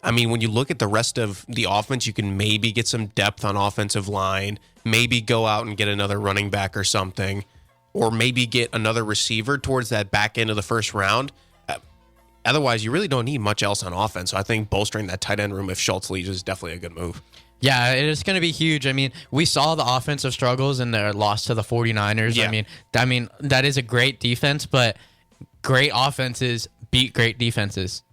I mean, when you look at the rest of the offense, you can maybe get some depth on offensive line, maybe go out and get another running back or something, or maybe get another receiver towards that back end of the first round. Otherwise, you really don't need much else on offense. So I think bolstering that tight end room if Schultz leaves is definitely a good move. Yeah, it is going to be huge. I mean, we saw the offensive struggles in their loss to the 49ers. Yeah. I mean that is a great defense, but great offenses beat great defenses.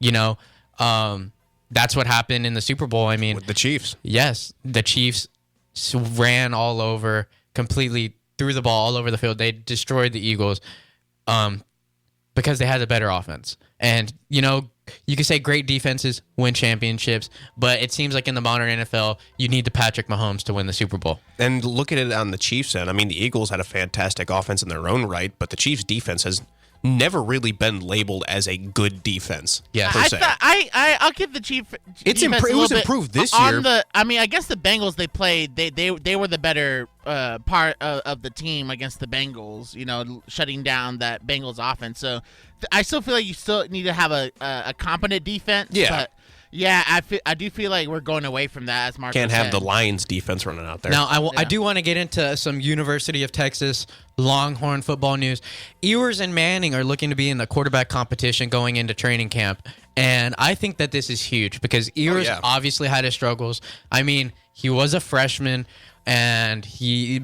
That's what happened in the Super Bowl. I mean, With the Chiefs. Yes, the Chiefs ran all over, completely threw the ball all over the field. They destroyed the Eagles because they had a better offense. And, you can say great defenses win championships, but it seems like in the modern NFL, you need the Patrick Mahomes to win the Super Bowl. And look at it on the Chiefs end. I mean, the Eagles had a fantastic offense in their own right, but the Chiefs' defense has never really been labeled as a good defense. Yeah, I'll give the Chiefs. It was improved this year. I guess the Bengals they played. They were the better part of the team against the Bengals. Shutting down that Bengals offense. So I still feel like you still need to have a competent defense. Yeah. But yeah, I do feel like we're going away from that, as Mark Can't have said. the Lions defense running out there. Now, I do want to get into some University of Texas Longhorn football news. Ewers and Manning are looking to be in the quarterback competition going into training camp. And I think that this is huge because Ewers obviously had his struggles. I mean, he was a freshman, but he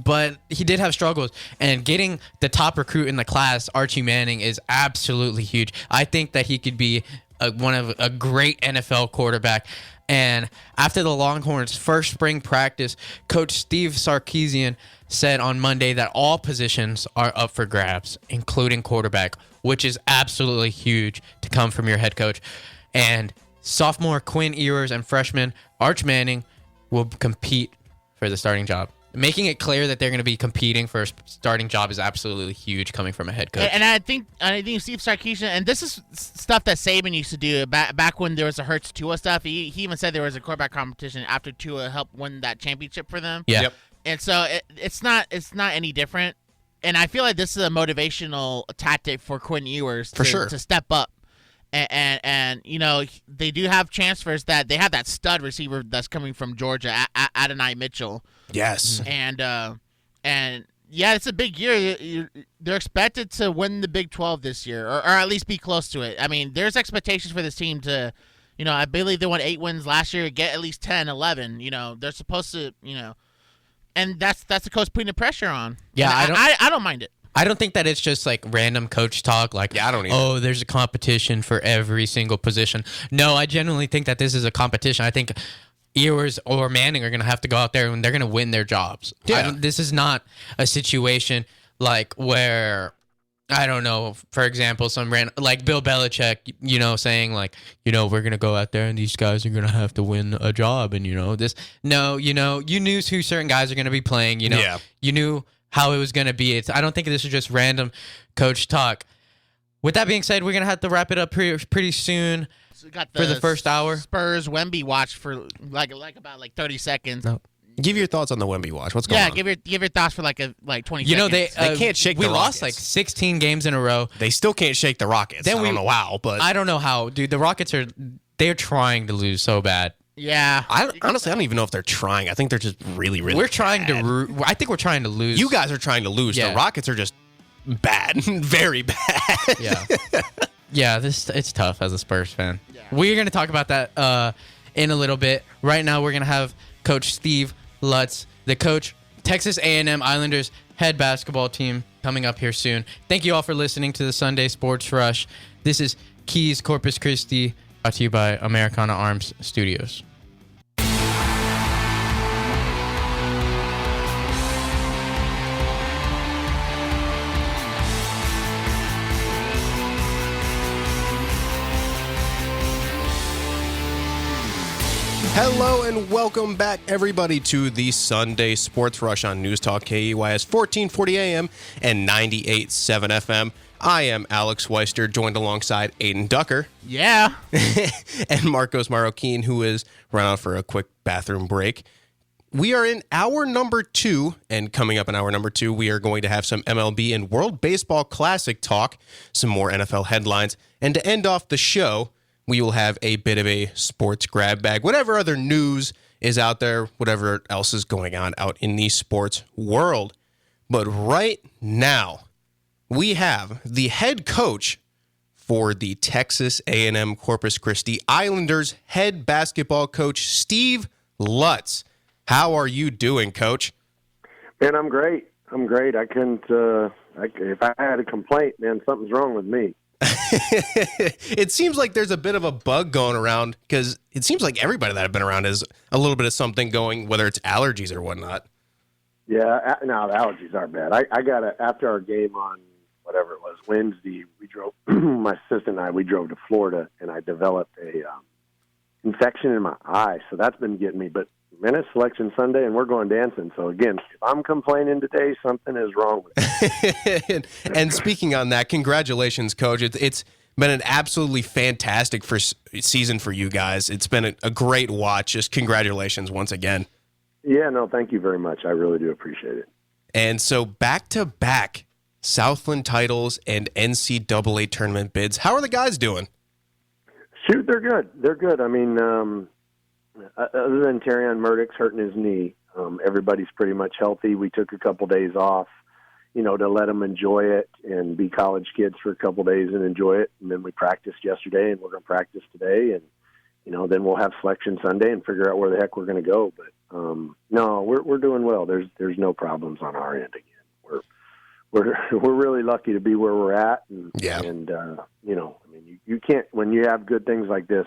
did have struggles. And getting the top recruit in the class, Archie Manning, is absolutely huge. I think that he could be a great NFL quarterback. And after the Longhorns' first spring practice, Coach Steve Sarkisian said on Monday that all positions are up for grabs, including quarterback, which is absolutely huge to come from your head coach. And sophomore Quinn Ewers and freshman Arch Manning will compete for the starting job. Making it clear that they're going to be competing for a starting job is absolutely huge coming from a head coach. And I think Steve Sarkisian, and this is stuff that Saban used to do back when there was a Hurts Tua stuff. He even said there was a quarterback competition after Tua helped win that championship for them. Yeah. Yep. And so it's not any different. And I feel like this is a motivational tactic for Quinn Ewers to step up. And they do have transfers that they have that stud receiver that's coming from Georgia, Adin Mitchell. Yes. And yeah, it's a big year. They're expected to win the Big 12 this year, or at least be close to it. I mean, there's expectations for this team to, I believe they won 8 wins last year, get at least 10, 11. They're supposed to, and that's the coach putting the pressure on. Yeah, I don't mind it. I don't think that it's just like random coach talk, like, I don't either. Oh, there's a competition for every single position. No, I genuinely think that this is a competition. I think Ewers or Manning are going to have to go out there and they're going to win their jobs. Yeah. This is not a situation like where, I don't know, for example, like Bill Belichick, saying like, we're going to go out there and these guys are going to have to win a job. And, this. No, you knew who certain guys are going to be playing. You knew how it was going to be. I don't think this is just random coach talk. With that being said, we're going to have to wrap it up pretty soon. So we got for the first hour. Spurs Wemby watch for like about 30 seconds. No. Give your thoughts on the Wemby watch. What's going on? Yeah, give your thoughts for like 20 seconds. They can't shake the We Rockets. lost like 16 games in a row. They still can't shake the Rockets. I don't know how, but I don't know how, dude. The Rockets they're trying to lose so bad. Yeah. Honestly, I don't even know if they're trying. I think they're just really, really We're trying to. I think we're trying to lose. You guys are trying to lose. Yeah. The Rockets are just bad, very bad. Yeah. Yeah, it's tough as a Spurs fan. Yeah. We're going to talk about that in a little bit. Right now, we're going to have Coach Steve Lutz, the coach, Texas A&M Islanders head basketball team, coming up here soon. Thank you all for listening to the Sunday Sports Rush. This is Keys Corpus Christi, brought to you by Americana Arms Studios. Hello and welcome back, everybody, to the Sunday Sports Rush on News Talk KEYS 1440 AM and 98.7 FM. I am Alex Weister, joined alongside Adin Ducker. Yeah. And Marcos Marroquin, who is run out for a quick bathroom break. We are in hour number 2, and coming up in hour number 2, we are going to have some MLB and World Baseball Classic talk, some more NFL headlines, and to end off the show, we will have a bit of a sports grab bag, whatever other news is out there, whatever else is going on out in the sports world. But right now, we have the head coach for the Texas A&M Corpus Christi Islanders, head basketball coach Steve Lutz. How are you doing, Coach? Man, I'm great. I couldn't. If I had a complaint, man, something's wrong with me. It seems like there's a bit of a bug going around because it seems like everybody that I've been around has a little bit of something going, whether it's allergies or whatnot. Yeah, no, the allergies aren't bad. I got after our game on whatever it was Wednesday. We drove. My assistant and we drove to Florida, and I developed a infection in my eye. So that's been getting me. But man, it's Selection Sunday, and we're going dancing. So again, if I'm complaining today, something is wrong with me. And speaking on that, congratulations, Coach. It's been an absolutely fantastic season for you guys. It's been a great watch. Just congratulations once again. Yeah, no, thank you very much. I really do appreciate it. And so back-to-back Southland titles and NCAA tournament bids. How are the guys doing? Shoot, they're good. They're good. I mean, other than Terrion Murdoch's hurting his knee, everybody's pretty much healthy. We took a couple days off, to let them enjoy it and be college kids for a couple days and enjoy it. And then we practiced yesterday, and we're going to practice today. And, then we'll have Selection Sunday and figure out where the heck we're going to go. But, no, we're doing well. There's no problems on our end again. We're really lucky to be where we're at. And, yeah. And you can't, when you have good things like this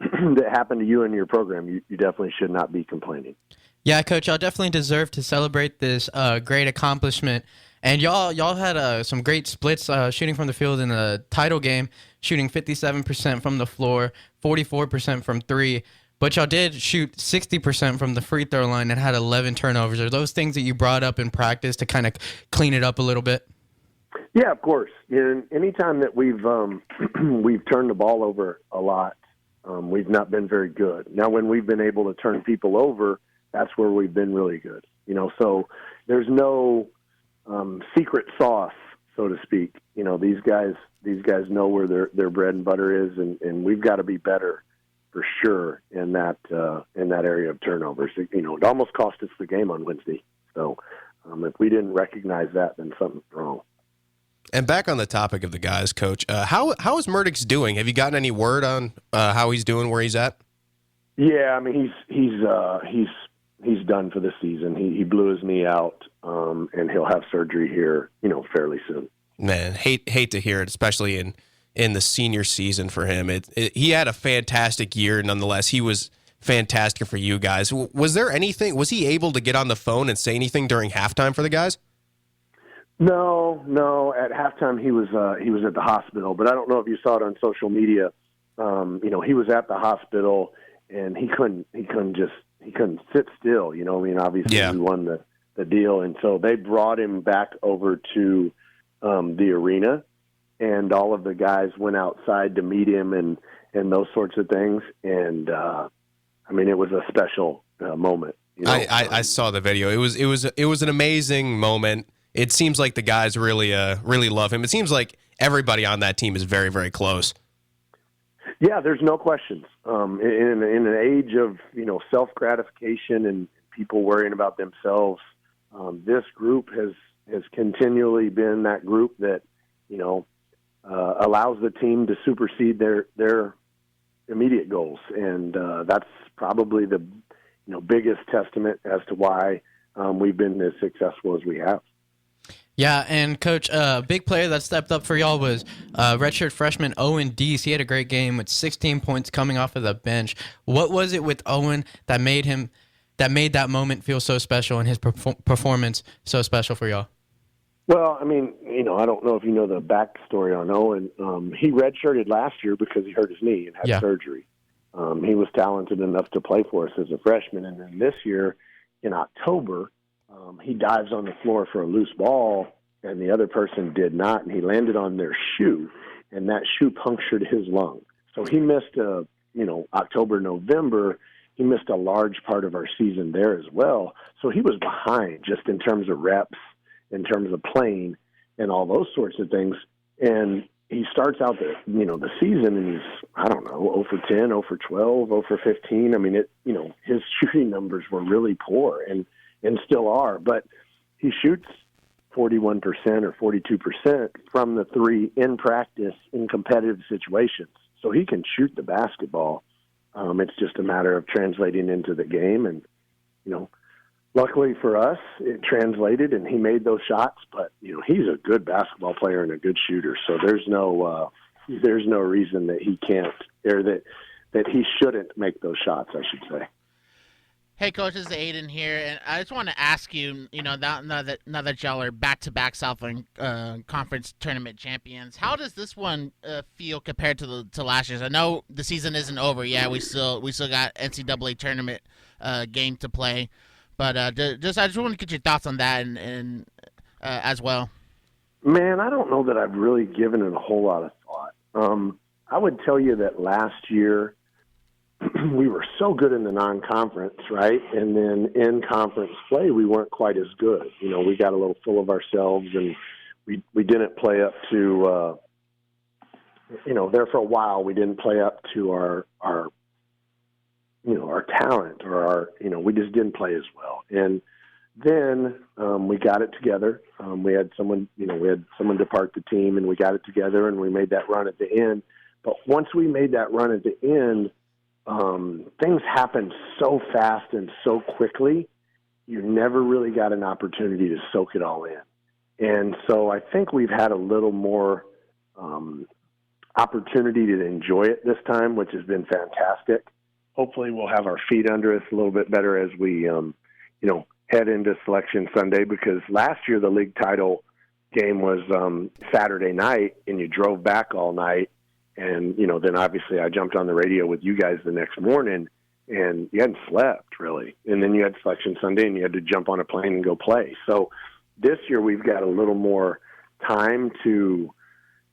that happen to you and your program, you definitely should not be complaining. Yeah, Coach, y'all definitely deserve to celebrate this great accomplishment. And y'all had some great splits shooting from the field in the title game, shooting 57% from the floor, 44% from three. But y'all did shoot 60% from the free throw line and had 11 turnovers. Are those things that you brought up in practice to kind of clean it up a little bit? Yeah, of course. Anytime that we've turned the ball over a lot, we've not been very good. Now, when we've been able to turn people over, that's where we've been really good. So there's no secret sauce, so to speak. These guys know where their bread and butter is, and we've got to be better for sure in that area of turnovers. It almost cost us the game on Wednesday. So if we didn't recognize that, then something's wrong. And back on the topic of the guys, Coach, how is Murdoch's doing? Have you gotten any word on how he's doing, where he's at? Yeah, I mean he's done for the season. He blew his knee out, and he'll have surgery here, fairly soon. Man, hate to hear it, especially in the senior season for him. He had a fantastic year, nonetheless. He was fantastic for you guys. Was there anything? Was he able to get on the phone and say anything during halftime for the guys? No. At halftime, he was at the hospital, but I don't know if you saw it on social media. He was at the hospital, and he couldn't sit still. Obviously yeah. We won the deal, and so they brought him back over to the arena, and all of the guys went outside to meet him and those sorts of things. And it was a special moment. I saw the video. It was an amazing moment. It seems like the guys really love him. It seems like everybody on that team is very, very close. Yeah, there's no questions. In an age of self-gratification and people worrying about themselves, this group has continually been that group that allows the team to supersede their immediate goals, and that's probably the biggest testament as to why we've been as successful as we have. Yeah, and Coach, a big player that stepped up for y'all was redshirt freshman Owen Deese. He had a great game with 16 points coming off of the bench. What was it with Owen that made that moment feel so special and his performance so special for y'all? Well, I mean, I don't know if you know the backstory on Owen. He redshirted last year because he hurt his knee and had surgery. He was talented enough to play for us as a freshman, and then this year in October, he dives on the floor for a loose ball, and the other person did not, and he landed on their shoe, and that shoe punctured his lung. So he missed, October, November. He missed a large part of our season there as well. So he was behind just in terms of reps, in terms of playing, and all those sorts of things. And he starts out the season, and he's, 0 for 10, 0 for 12, 0 for 15. I mean, his shooting numbers were really poor and still are, but he shoots 41% or 42% from the three in practice in competitive situations. So he can shoot the basketball. It's just a matter of translating into the game. And, luckily for us, it translated and he made those shots, but, he's a good basketball player and a good shooter. So there's no reason that he can't, or that he shouldn't make those shots, I should say. Hey, Coach, this is Adin here, and I just want to ask you, now that y'all are back-to-back Southland Conference tournament champions, how does this one feel compared to last year's? I know the season isn't over. Yeah, we still got NCAA tournament game to play, but I just want to get your thoughts on that and as well. Man, I don't know that I've really given it a whole lot of thought. I would tell you that last year, we were so good in the non-conference, right? And then in conference play, we weren't quite as good. We got a little full of ourselves, and we didn't play up to, there for a while, we didn't play up to our talent or we just didn't play as well. And then we got it together. We had someone depart the team, and we got it together, and we made that run at the end. But once we made that run at the end, things happened so fast and so quickly, you never really got an opportunity to soak it all in. And so I think we've had a little more opportunity to enjoy it this time, which has been fantastic. Hopefully we'll have our feet under us a little bit better as we, head into Selection Sunday, because last year the league title game was Saturday night, and you drove back all night. And, then obviously I jumped on the radio with you guys the next morning, and you hadn't slept, really. And then you had Selection Sunday, and you had to jump on a plane and go play. So this year we've got a little more time to,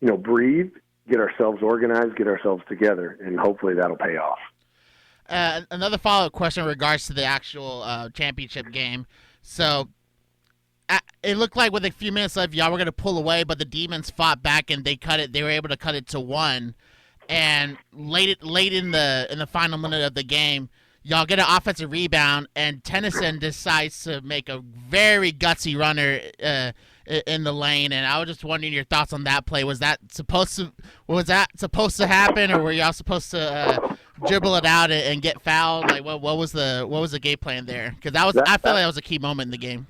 breathe, get ourselves organized, get ourselves together, and hopefully that'll pay off. Another follow-up question in regards to the actual championship game. So it looked like with a few minutes left, y'all were going to pull away, but the Demons fought back and they cut it. They were able to cut it to 1. And late in the final minute of the game, y'all get an offensive rebound, and Tennyson decides to make a very gutsy runner in the lane. And I was just wondering your thoughts on that play. Was that supposed to happen, or were y'all supposed to dribble it out and get fouled? Like what was the game plan there? Because I feel like that was a key moment in the game.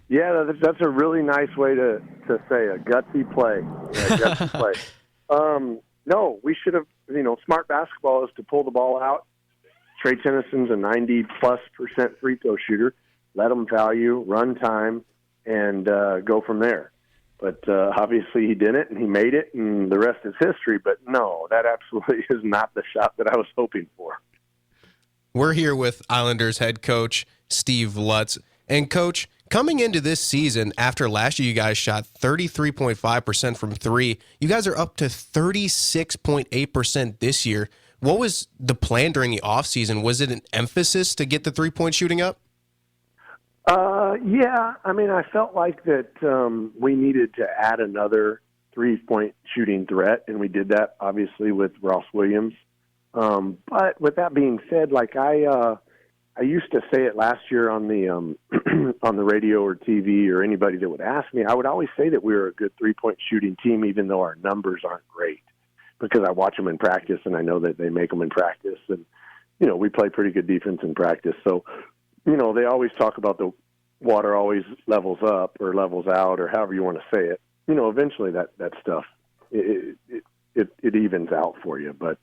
Yeah, that's a really nice way to say a gutsy play. Yeah, gutsy play. No, we should have. Smart basketball is to pull the ball out. Trey Tennyson's a 90+% free throw shooter. Let him foul you, run time, and go from there. But obviously he didn't, and he made it, and the rest is history. But no, that absolutely is not the shot that I was hoping for. We're here with Islanders head coach Steve Lutz. And, Coach, coming into this season, after last year you guys shot 33.5% from three, you guys are up to 36.8% this year. What was the plan during the offseason? Was it an emphasis to get the three-point shooting up? Yeah. I mean, I felt like that we needed to add another three-point shooting threat, and we did that, obviously, with Ross Williams But with that being said, like I used to say it last year on the on the radio or TV or anybody that would ask me, I would always say that we were a good 3-point shooting team, even though our numbers aren't great, because I watch them in practice and I know that they make them in practice, and we play pretty good defense in practice. So they always talk about the water always levels up or levels out or however you want to say it. Eventually that stuff it evens out for you, but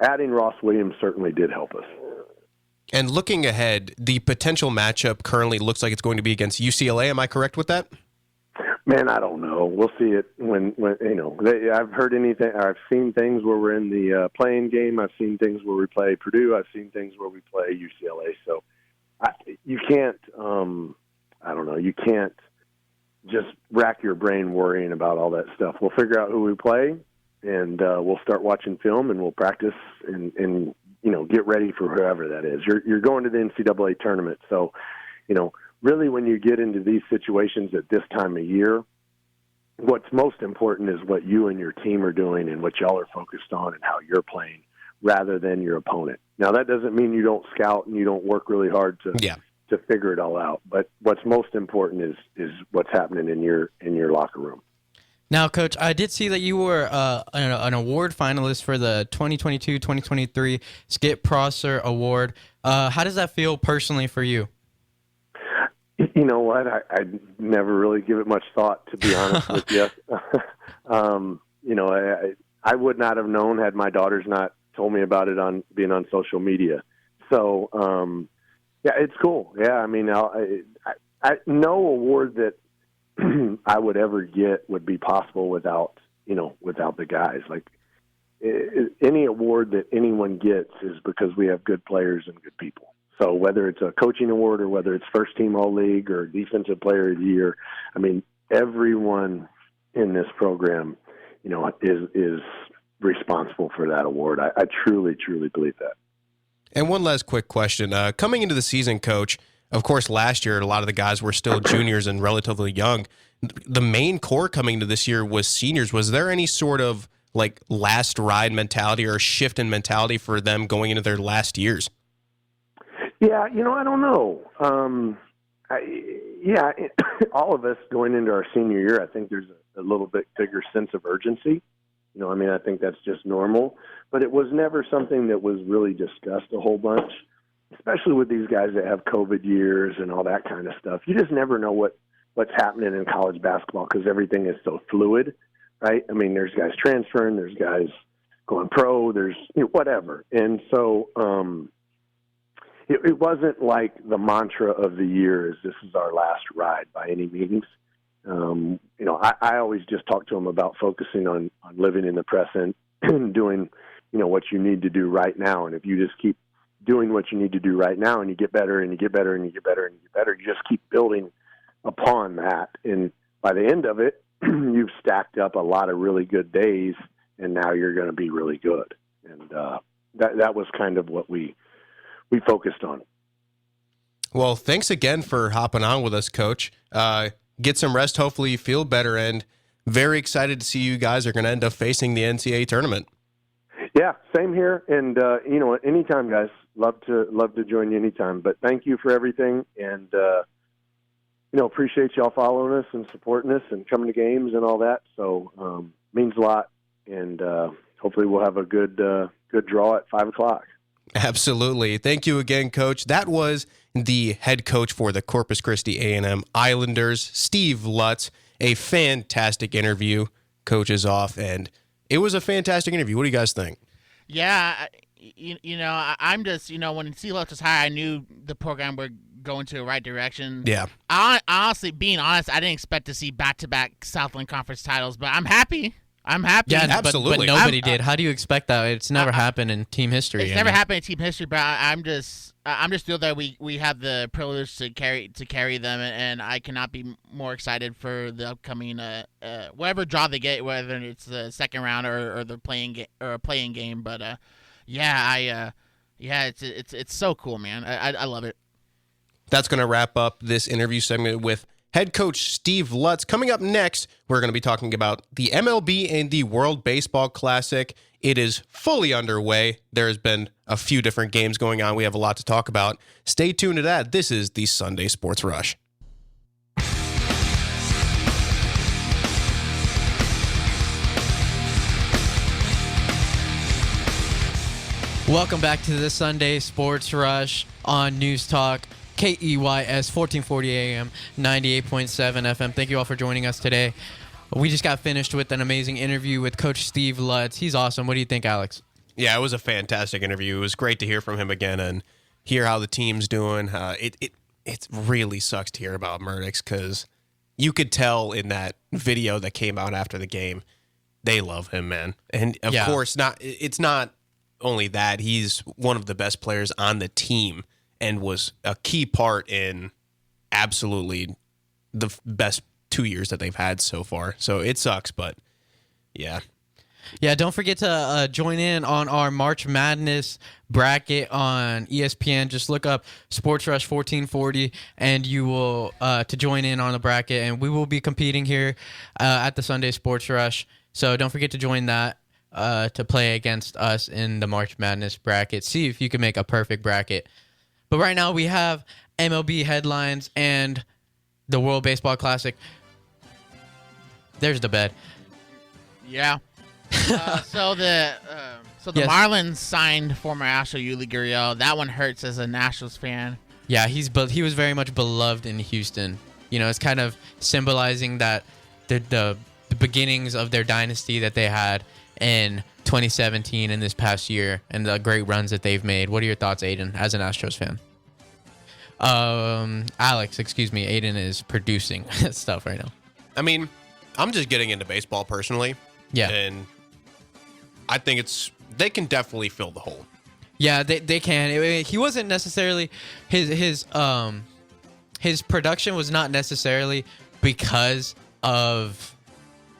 adding Ross Williams certainly did help us. And looking ahead, the potential matchup currently looks like it's going to be against UCLA. Am I correct with that? Man, I don't know. We'll see it when I've heard anything. I've seen things where we're in the playing game. I've seen things where we play Purdue. I've seen things where we play UCLA. So you can't. I don't know. You can't just rack your brain worrying about all that stuff. We'll figure out who we play, and we'll start watching film, and we'll practice and get ready for whoever that is. You're going to the NCAA tournament. So, really when you get into these situations at this time of year, what's most important is what you and your team are doing and what y'all are focused on and how you're playing rather than your opponent. Now, that doesn't mean you don't scout and you don't work really hard to figure it all out. But what's most important is what's happening in your locker room. Now, Coach, I did see that you were an award finalist for the 2022-2023 Skip Prosser Award. How does that feel personally for you? You know what? I never really give it much thought, to be honest with you. I would not have known had my daughters not told me about it on being on social media. So, yeah, it's cool. Yeah, I mean, I no award that I would ever get would be possible without the guys. Like any award that anyone gets is because we have good players and good people. So whether it's a coaching award or whether it's first team all league or defensive player of the year, I mean, everyone in this program, is responsible for that award. I truly, truly believe that. And one last quick question. Coming into the season, Coach, of course, last year, a lot of the guys were still juniors and relatively young. The main core coming into this year was seniors. Was there any sort of last ride mentality or shift in mentality for them going into their last years? Yeah, I don't know. All of us going into our senior year, I think there's a little bit bigger sense of urgency. I think that's just normal. But it was never something that was really discussed a whole bunch, especially with these guys that have COVID years and all that kind of stuff. You just never know what's happening in college basketball because everything is so fluid, right? I mean, there's guys transferring, there's guys going pro, there's whatever. And so it wasn't like the mantra of the year is this is our last ride by any means. I always just talk to them about focusing on living in the present and doing, what you need to do right now. And if you just keep doing what you need to do right now and you get better and you get better and you get better and you get better, you just keep building upon that. And by the end of it, you've stacked up a lot of really good days and now you're going to be really good. And that was kind of what we focused on. Well, thanks again for hopping on with us, Coach. Get some rest. Hopefully you feel better, and very excited to see you guys are going to end up facing the NCAA tournament. Yeah, same here. And, anytime, guys, love to join you anytime. But thank you for everything. And, appreciate y'all following us and supporting us and coming to games and all that. So means a lot. And hopefully we'll have a good draw at 5:00. Absolutely. Thank you again, Coach. That was the head coach for the Corpus Christi A&M Islanders, Steve Lutz. A fantastic interview. Coach is off, and it was a fantastic interview. What do you guys think? Yeah, I'm just, when Steve Lutz was hired, I knew the program were going to the right direction. Yeah. Honestly, being honest, I didn't expect to see back-to-back Southland Conference titles, but I'm happy. Yeah, absolutely. But nobody did. How do you expect that? It's never happened in team history. It's never happened in team history, but I'm just thrilled that we have the privilege to carry them, and I cannot be more excited for the upcoming whatever draw they get, whether it's the second round or the playing game. But it's so cool, man. I love it. That's going to wrap up this interview segment with head coach Steve Lutz. Coming up next, we're going to be talking about the MLB and the World Baseball Classic. It is fully underway. There has been a few different games going on. We have a lot to talk about. Stay tuned to that. This is the Sunday Sports Rush. Welcome back to the Sunday Sports Rush on News Talk, KEYS 1440 AM, 98.7 FM. Thank you all for joining us today. We just got finished with an amazing interview with Coach Steve Lutz. He's awesome. What do you think, Alex? Yeah, it was a fantastic interview. It was great to hear from him again and hear how the team's doing. It really sucks to hear about Murdix because you could tell in that video that came out after the game, they love him, man. And of course, it's not only that, he's one of the best players on the team and was a key part in absolutely the best 2 years that they've had so far. So it sucks, but yeah. Yeah, don't forget to join in on our March Madness bracket on ESPN. Just look up Sports Rush 1440, and you will to join in on the bracket. And we will be competing here at the Sunday Sports Rush. So don't forget to join that to play against us in the March Madness bracket. See if you can make a perfect bracket. But right now we have MLB headlines and the World Baseball Classic. There's the bed. Yeah. So the Yes. Marlins signed former Astro Yuli Gurriel. That one hurts as a Nationals fan. Yeah, he was very much beloved in Houston. You know, it's kind of symbolizing that the beginnings of their dynasty that they had in 2017 and this past year and the great runs that they've made. What are your thoughts, Adin, as an Astros fan? Alex, excuse me, Adin is producing stuff right now. I mean, I'm just getting into baseball personally. Yeah. And I think they can definitely fill the hole. Yeah, they can. He wasn't necessarily his production was not necessarily because of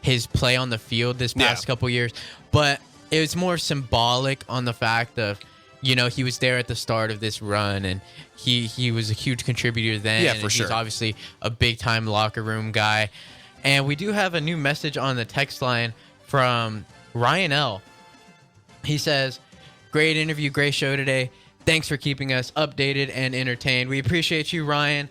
his play on the field this past couple years, but it was more symbolic on the fact of, you know, he was there at the start of this run and he was a huge contributor then. Yeah, for sure. He's obviously a big time locker room guy. And we do have a new message on the text line from Ryan L. He says, "Great interview, great show today. Thanks for keeping us updated and entertained." We appreciate you, Ryan.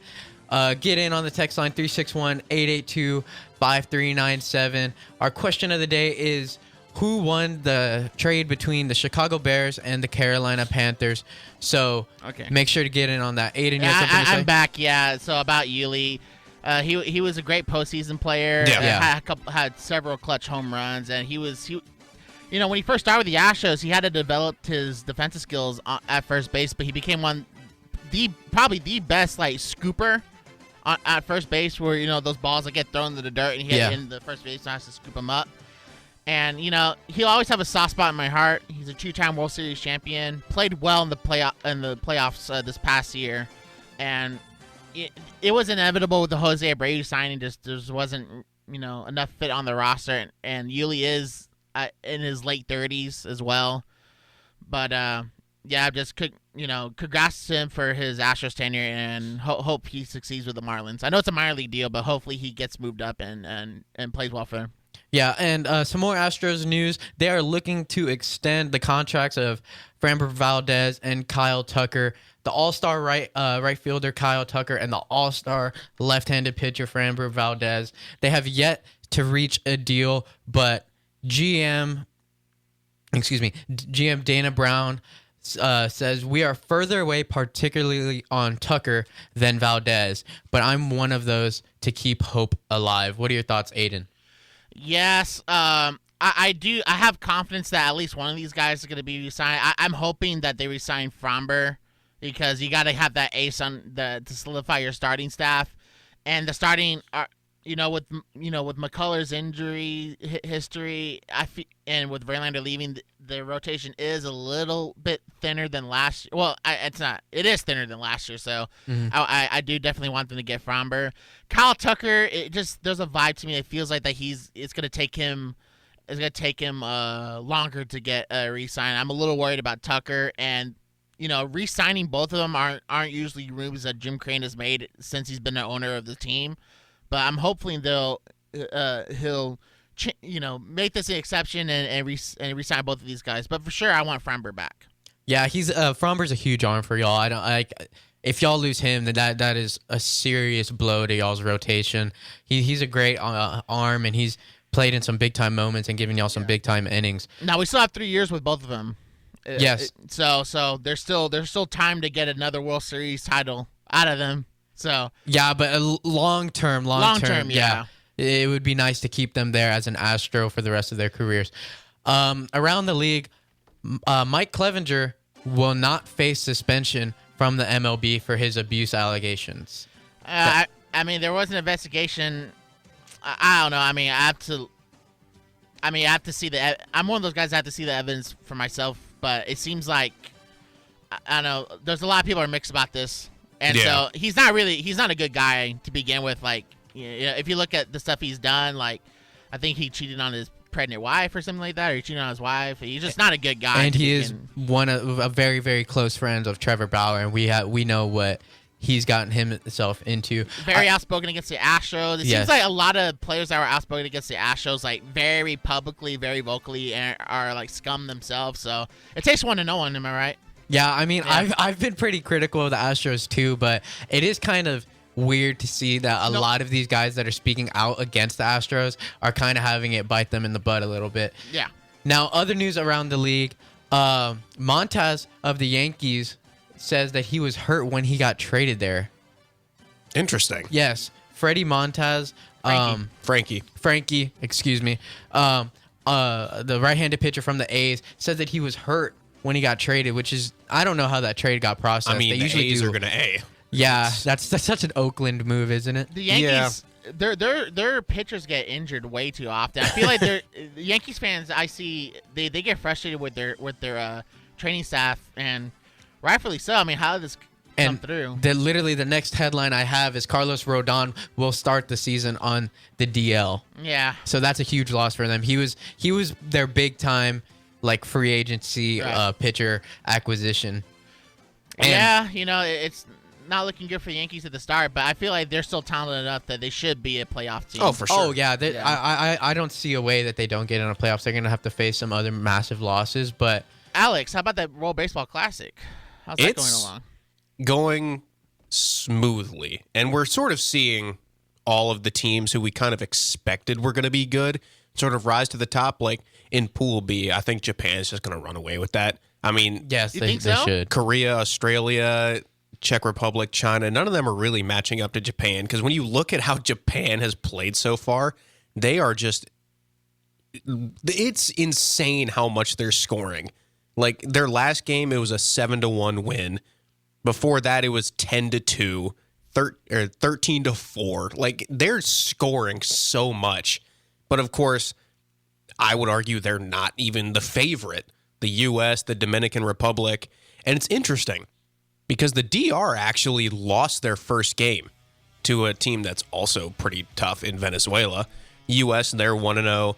Get in on the text line 361-882-5397. Our question of the day is, who won the trade between the Chicago Bears and the Carolina Panthers? So make sure to get in on that. Aiden, you have something to say? I'm back. Yeah. So about Yuli, he was a great postseason player. Yeah. Had several clutch home runs, and he when he first started with the Astros, he had to develop his defensive skills at first base, but he became probably the best scooper at first base, where those balls that get thrown into the dirt and he had in the first base has to scoop them up. And he'll always have a soft spot in my heart. He's a two-time World Series champion. Played well in the playoffs this past year, and it was inevitable with the Jose Abreu signing. Just there wasn't enough fit on the roster, and Yuli is in his late 30s as well. But just congrats to him for his Astros tenure, and hope he succeeds with the Marlins. I know it's a minor league deal, but hopefully he gets moved up and plays well for them. Yeah, and some more Astros news. They are looking to extend the contracts of Framber Valdez and Kyle Tucker, the all-star right fielder Kyle Tucker and the all-star left-handed pitcher Framber Valdez. They have yet to reach a deal, but GM Dana Brown says, "We are further away, particularly on Tucker, than Valdez, but I'm one of those to keep hope alive." What are your thoughts, Adin? Yes, I do. I have confidence that at least one of these guys is going to be re-signed. I'm hoping that they re-sign Framber, because you got to have that ace to solidify your starting staff, and the starting with McCullers' injury history, and with Verlander leaving, the rotation is a little bit thinner than last year. Well, it's not. It is thinner than last year, so I do definitely want them to get Framber. Kyle Tucker, there's a vibe to me that feels like that it's going to take him longer to get a re-sign. I'm a little worried about Tucker, and re-signing both of them aren't usually moves that Jim Crane has made since he's been the owner of the team. but I'm hoping he'll make this an exception and resign both of these guys. But for sure, I want Framber back. Yeah, he's Fromber's a huge arm for y'all. I don't like if y'all lose him, then that is a serious blow to y'all's rotation. He's a great arm, and he's played in some big time moments and given y'all some big time innings. Now we still have 3 years with both of them. Yes. So there's still time to get another World Series title out of them. So yeah, but long term, yeah. It would be nice to keep them there as an Astro for the rest of their careers. Around the league, Mike Clevenger will not face suspension from the MLB for his abuse allegations. I mean, there was an investigation. I don't know. I mean, I have to see I'm one of those guys that have to see the evidence for myself. But it seems like I don't know. There's a lot of people are mixed about this, and so he's not a good guy to begin with. Like, if you look at the stuff he's done, like I think he cheated on his pregnant wife or something like that, or he cheated on his wife. He's just not a good guy. And he is one of a very, very close friends of Trevor Bauer, and we know what he's gotten himself into. Very outspoken against the Astros. It seems like a lot of players that were outspoken against the Astros, like very publicly, very vocally, are like scum themselves. So it takes one to know one. Am I right? Yeah, I mean, I've been pretty critical of the Astros too, but it is kind of weird to see that a lot of these guys that are speaking out against the Astros are kind of having it bite them in the butt a little bit. Yeah. Now, other news around the league, Montez of the Yankees says that he was hurt when he got traded there. Interesting. Yes. Freddie Montez. Frankie, excuse me. The right-handed pitcher from the A's says that he was hurt when he got traded, which is, I don't know how that trade got processed. I mean, the A's are going to A. Yeah, that's such an Oakland move, isn't it? The Yankees, their pitchers get injured way too often. I feel like the Yankees fans I see they get frustrated with their training staff, and rightfully so. I mean, how did this come through? Literally the next headline I have is Carlos Rodon will start the season on the DL. Yeah. So that's a huge loss for them. He was their big time like free agency pitcher acquisition. And it's not looking good for the Yankees at the start, but I feel like they're still talented enough that they should be a playoff team. Oh, for sure. Oh, yeah. I don't see a way that they don't get in the playoffs. They're going to have to face some other massive losses. But Alex, how about that World Baseball Classic? How's that going along? Going smoothly. And we're sort of seeing all of the teams who we kind of expected were going to be good sort of rise to the top. Like in Pool B, I think Japan's just going to run away with that. I mean, yes, they should. Korea, Australia, Czech Republic, China, none of them are really matching up to Japan, because when you look at how Japan has played so far, they are just, it's insane how much they're scoring. Like their last game, it was a 7-1 win. Before that, it was 10-2, 13-4. Like they're scoring so much. But of course, I would argue they're not even the favorite. The U.S., the Dominican Republic. And it's interesting because the DR actually lost their first game to a team that's also pretty tough in Venezuela. U.S., they're 1-0.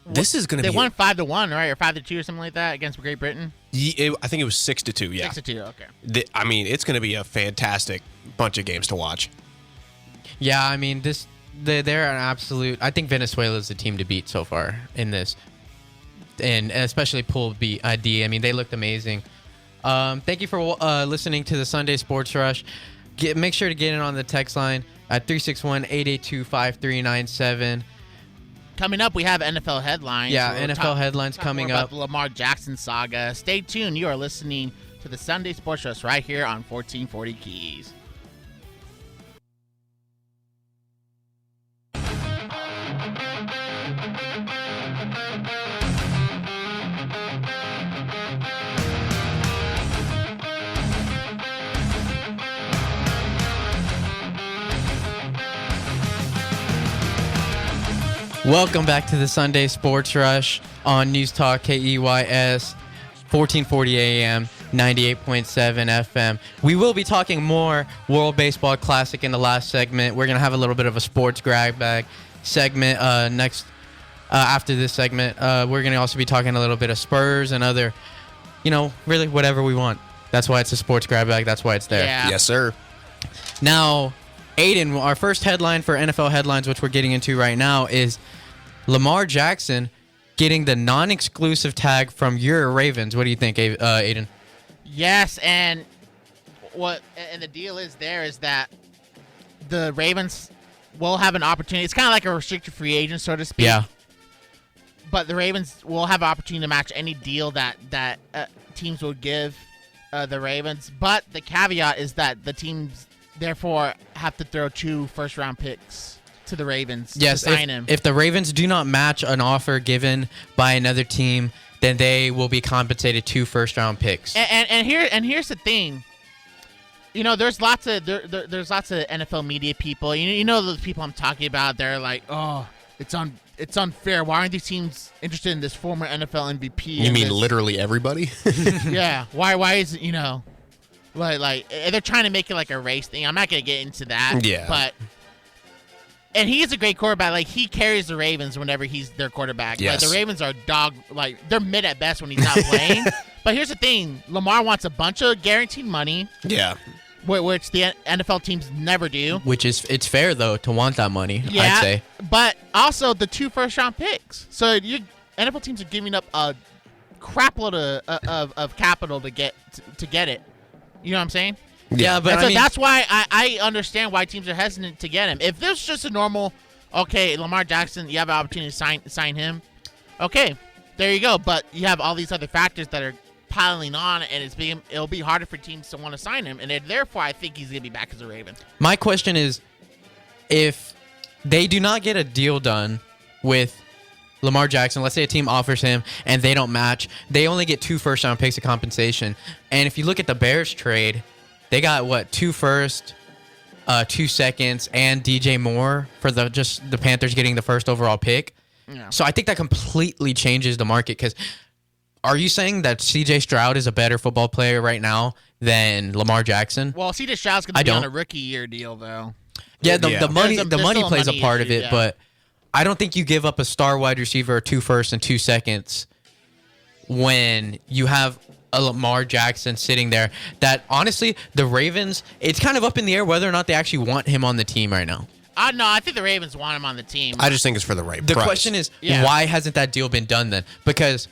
This is going to be... They won 5-1, right? Or 5-2 or something like that against Great Britain? I think it was 6-2, yeah. 6-2, okay. I mean, it's going to be a fantastic bunch of games to watch. Yeah, I mean, they're an absolute... I think Venezuela is the team to beat so far in this. And especially Pool B, D. I mean, they looked amazing. Thank you for listening to the Sunday Sports Rush. Make sure to get in on the text line at 361-882-5397. Coming up, we have NFL headlines. Yeah, NFL headlines coming up. About the Lamar Jackson saga. Stay tuned. You are listening to the Sunday Sports Rush right here on 1440 Keys. Welcome back to the Sunday Sports Rush on News Talk KEYS 1440 AM 98.7 FM. We will be talking more World Baseball Classic in the last segment. We're going to have a little bit of a sports grab bag segment next after this segment. We're going to also be talking a little bit of Spurs and other, really whatever we want. That's why it's a sports grab bag. That's why it's there. Yeah. Yes, sir. Now, Adin, our first headline for NFL headlines, which we're getting into right now, is Lamar Jackson getting the non-exclusive tag from your Ravens. What do you think, Adin? Yes, and the deal is that the Ravens will have an opportunity. It's kind of like a restricted free agent, so to speak. Yeah. But the Ravens will have an opportunity to match any deal that teams will give the Ravens. But the caveat is that the teams, therefore, have to throw 2 first-round picks to the Ravens to sign him. If the Ravens do not match an offer given by another team, then they will be compensated 2 first-round picks. And here's the thing. There's lots of NFL media people. You know those people I'm talking about. They're like, oh, it's unfair. Why aren't these teams interested in this former NFL MVP? You mean literally everybody? Yeah. Why is it, like they're trying to make it like a race thing. I'm not gonna get into that. Yeah. And he is a great quarterback. Like, he carries the Ravens whenever he's their quarterback. Yes. Like, the Ravens are they're mid at best when he's not playing. But here's the thing: Lamar wants a bunch of guaranteed money. Yeah. Which the NFL teams never do. It's fair, though, to want that money, I'd say. But also the 2 first-round picks. So NFL teams are giving up a crapload of capital to get it. You know what I'm saying? Yeah, but so that's why I understand why teams are hesitant to get him. If there's just a normal, okay, Lamar Jackson, you have an opportunity to sign him. Okay, there you go. But you have all these other factors that are piling on, and it'll be harder for teams to want to sign him, and therefore I think he's gonna be back as a Raven. My question is, if they do not get a deal done with Lamar Jackson, let's say a team offers him and they don't match, they only get 2 first-round picks of compensation. And if you look at the Bears trade, they got 2 first, 2 seconds, and DJ Moore for the Panthers getting the first overall pick. Yeah. So I think that completely changes the market, because are you saying that C.J. Stroud is a better football player right now than Lamar Jackson? Well, C.J. Stroud's going to be on a rookie year deal, though. Yeah, the money plays a part of it, yeah. but I don't think you give up a star wide receiver 2 firsts and 2 seconds when you have a Lamar Jackson sitting there. That, honestly, the Ravens, it's kind of up in the air whether or not they actually want him on the team right now. No, I think the Ravens want him on the team. I just think it's for the right The price. question is, why hasn't that deal been done then? Because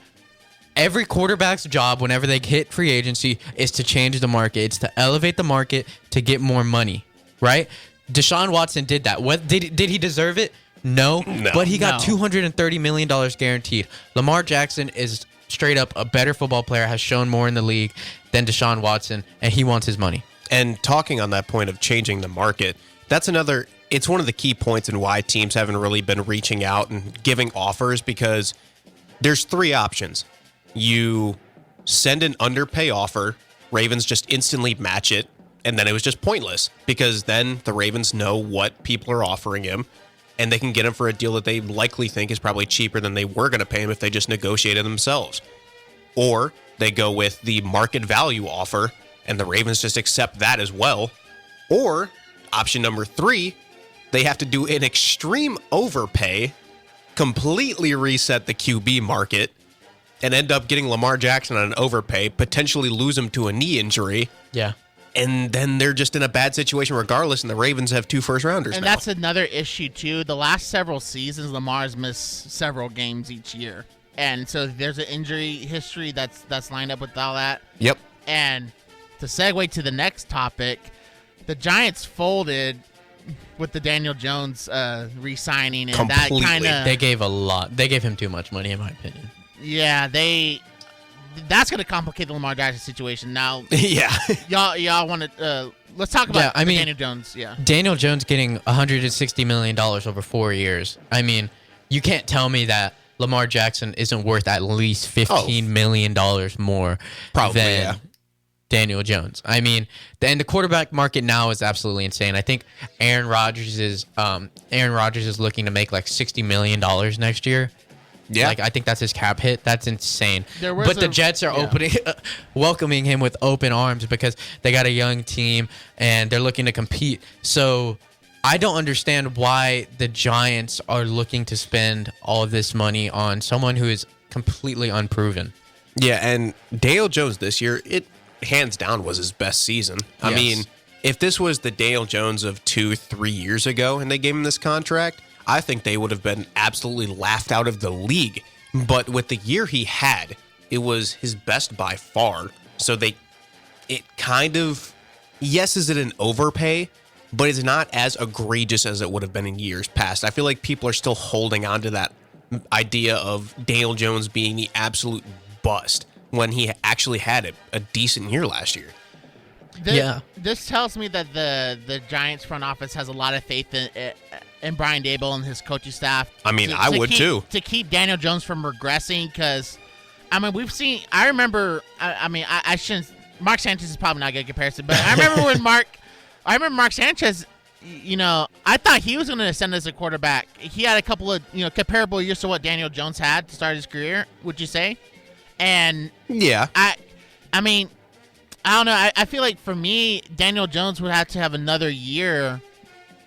every quarterback's job whenever they hit free agency is to change the market. It's to elevate the market to get more money, right? Deshaun Watson did that. Did he deserve it? No. But he got $230 million guaranteed. Lamar Jackson is straight up a better football player, has shown more in the league than Deshaun Watson, and he wants his money. And talking on that point of changing the market, it's one of the key points in why teams haven't really been reaching out and giving offers, because there's 3 options. You send an underpay offer, Ravens just instantly match it, and then it was just pointless, because then the Ravens know what people are offering him, and they can get him for a deal that they likely think is probably cheaper than they were going to pay him if they just negotiated themselves. Or they go with the market value offer, and the Ravens just accept that as well. Or option number 3, they have to do an extreme overpay, completely reset the QB market, and end up getting Lamar Jackson on an overpay, potentially lose him to a knee injury. Yeah. And then they're just in a bad situation regardless, and the Ravens have 2 first-rounders now. And that's another issue, too. The last several seasons, Lamar's missed several games each year. And so there's an injury history that's lined up with all that. Yep. And to segue to the next topic, the Giants folded with the Daniel Jones re-signing. And Completely. that kind of... They gave a lot. They gave him too much money, in my opinion. Yeah, that's going to complicate the Lamar Jackson situation. Now, Yeah. y'all want to let's talk about Daniel Jones. Yeah, Daniel Jones getting $160 million over 4 years. I mean, you can't tell me that Lamar Jackson isn't worth at least $15 million more than Daniel Jones. I mean, the quarterback market now is absolutely insane. I think Aaron Rodgers is looking to make like $60 million next year. Yeah. Like, I think that's his cap hit. That's insane. But the Jets are welcoming him with open arms because they got a young team and they're looking to compete. So I don't understand why the Giants are looking to spend all of this money on someone who is completely unproven. Yeah, and Daniel Jones this year, it hands down was his best season. I mean, if this was the Daniel Jones of 2-3 years ago and they gave him this contract, I think they would have been absolutely laughed out of the league. But with the year he had, it was his best by far. So it kind of, yes, is it an overpay? But it's not as egregious as it would have been in years past. I feel like people are still holding on to that idea of Daniel Jones being the absolute bust when he actually had a decent year last year. This tells me that the Giants front office has a lot of faith in Brian Daboll and his coaching staff. I mean, I would too. To keep Daniel Jones from regressing, because, I mean, we've seen, I remember, I shouldn't, Mark Sanchez is probably not a good comparison, but I remember when Mark Sanchez, I thought he was going to ascend as a quarterback. He had a couple of, comparable years to what Daniel Jones had to start his career, would you say? And yeah, I mean, I don't know. I feel like for me, Daniel Jones would have to have another year,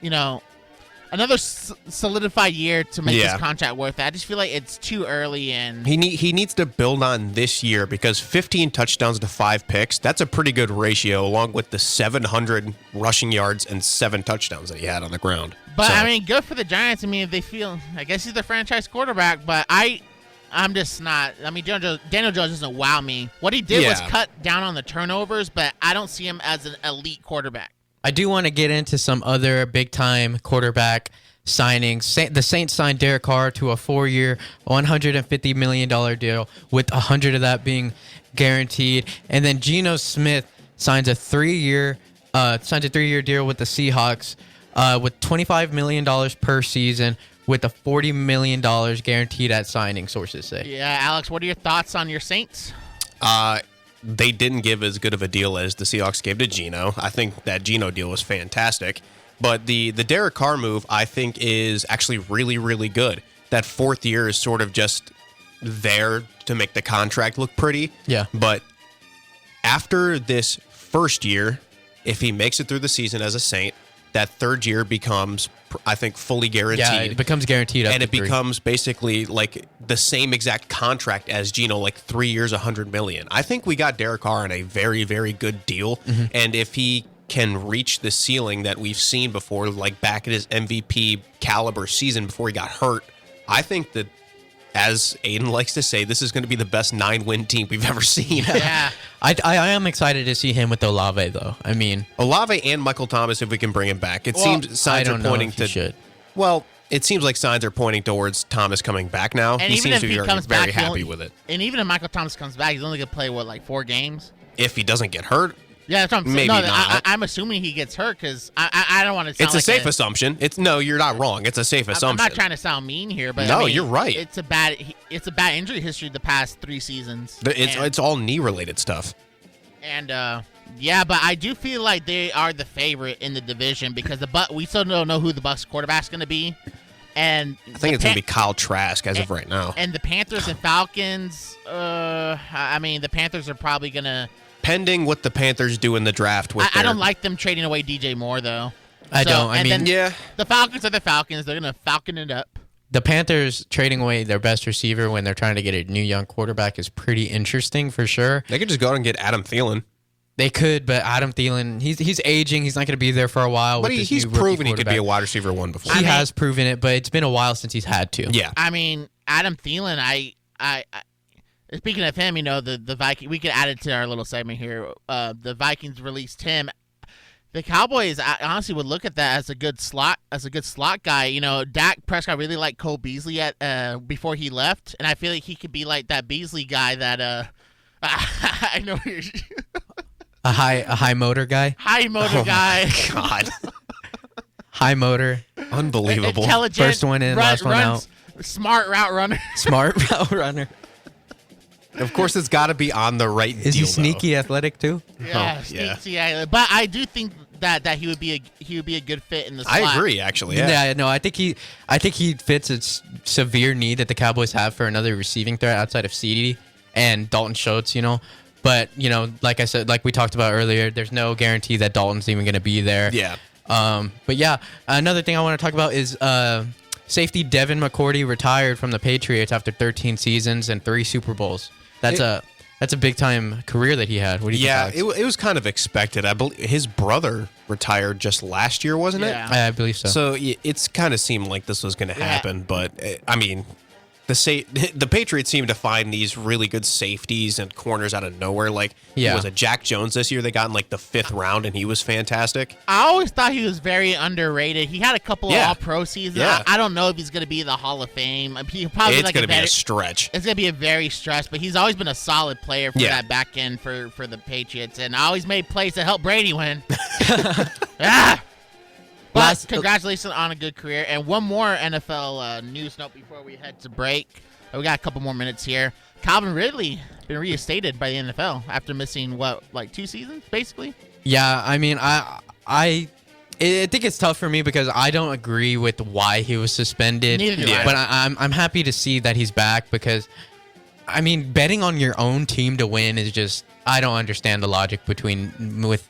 another solidified year to make this contract worth it. I just feel like it's too early, and he needs to build on this year, because 15 touchdowns to 5 picks, that's a pretty good ratio, along with the 700 rushing yards and 7 touchdowns that he had on the ground. But I mean, good for the Giants. I mean, if they feel, I guess he's the franchise quarterback, but I'm just not. I mean, Daniel Jones doesn't wow me. What he did was cut down on the turnovers, but I don't see him as an elite quarterback. I do want to get into some other big-time quarterback signings. The Saints signed Derek Carr to a 4-year, $150 million deal, with 100 of that being guaranteed. And then Geno Smith signs a 3-year deal with the Seahawks with $25 million per season, with a $40 million guaranteed at signing, sources say. Yeah, Alex, what are your thoughts on your Saints? They didn't give as good of a deal as the Seahawks gave to Geno. I think that Geno deal was fantastic. But the Derek Carr move, I think, is actually really, really good. That 4th year is sort of just there to make the contract look pretty. Yeah. But after this first year, if he makes it through the season as a Saint, that 3rd year becomes, I think, fully guaranteed. Yeah, it becomes guaranteed. And it becomes basically like the same exact contract as Geno, like 3 years, $100 million. I think we got Derek Carr on a very, very good deal. Mm-hmm. And if he can reach the ceiling that we've seen before, like back at his MVP caliber season before he got hurt, I think that, as Adin likes to say, this is going to be the best 9-win team we've ever seen. Yeah. I am excited to see him with Olave, though. I mean, Olave and Michael Thomas, if we can bring him back. It seems signs are pointing to. Well, it seems like signs are pointing towards Thomas coming back now. And he seems to be very back, happy with it. And even if Michael Thomas comes back, he's only going to play, 4 games? If he doesn't get hurt. Yeah, that's what I'm saying. Maybe not. I'm assuming he gets hurt, because I don't want to sound It's a safe assumption. No, you're not wrong. It's a safe assumption. I'm not trying to sound mean here, but no, you're right. It's a bad injury history the past 3 seasons. It's all knee-related stuff. And, but I do feel like they are the favorite in the division, because we still don't know who the Bucs quarterback's going to be. And I think it's going to be Kyle Trask as of right now. And the Panthers and Falcons, the Panthers are probably going to... Pending what the Panthers do in the draft. I don't like them trading away DJ Moore, though. I don't. The Falcons are the Falcons. They're going to falcon it up. The Panthers trading away their best receiver when they're trying to get a new young quarterback is pretty interesting for sure. They could just go out and get Adam Thielen. They could, but Adam Thielen, he's aging. He's not going to be there for a while. But he's proven he could be a wide receiver 1 before. He has proven it, but it's been a while since he's had to. Yeah. I mean, Adam Thielen, I speaking of him, the Vikings, we could add it to our little segment here. The Vikings released him. The Cowboys, I honestly would look at that as a good slot guy. Dak Prescott really liked Cole Beasley before he left, and I feel like he could be like that Beasley guy that I know you're a high motor guy. High motor guy. My God. High motor. Unbelievable. Intelligent. First one in, last one out. Smart route runner. Smart route runner. Of course, it's got to be on the right Is deal, he sneaky athletic too? Yeah, sneaky. Yeah. But I do think that he would be a good fit in the slot. I agree, actually. Yeah. No, I think he fits its severe need that the Cowboys have for another receiving threat outside of CeeDee and Dalton Schultz. But like I said, like we talked about earlier, there's no guarantee that Dalton's even going to be there. Yeah. But yeah, another thing I want to talk about is safety Devin McCourty retired from the Patriots after 13 seasons and 3 Super Bowls. That's That's a big time career that he had. What do you think, Alex? it was kind of expected. I believe his brother retired just last year, wasn't it? I believe so. So it's kind of seemed like this was going to happen, but I mean, the Patriots seem to find these really good safeties and corners out of nowhere. Like, was it Jack Jones this year? They got in like the 5th round, and he was fantastic. I always thought he was very underrated. He had a couple of All-Pro seasons. Yeah. I don't know if he's going to be in the Hall of Fame. He'll probably It's going to be a stretch. It's going to be a very stretch, but he's always been a solid player for that back end for the Patriots, and always made plays to help Brady win. But congratulations on a good career. And one more NFL news note before we head to break. We got a couple more minutes here. Calvin Ridley been reinstated by the NFL after missing, 2 seasons, basically? Yeah, I mean, I think it's tough for me because I don't agree with why he was suspended. Neither do I. But I'm happy to see that he's back because, I mean, betting on your own team to win is just, I don't understand the logic with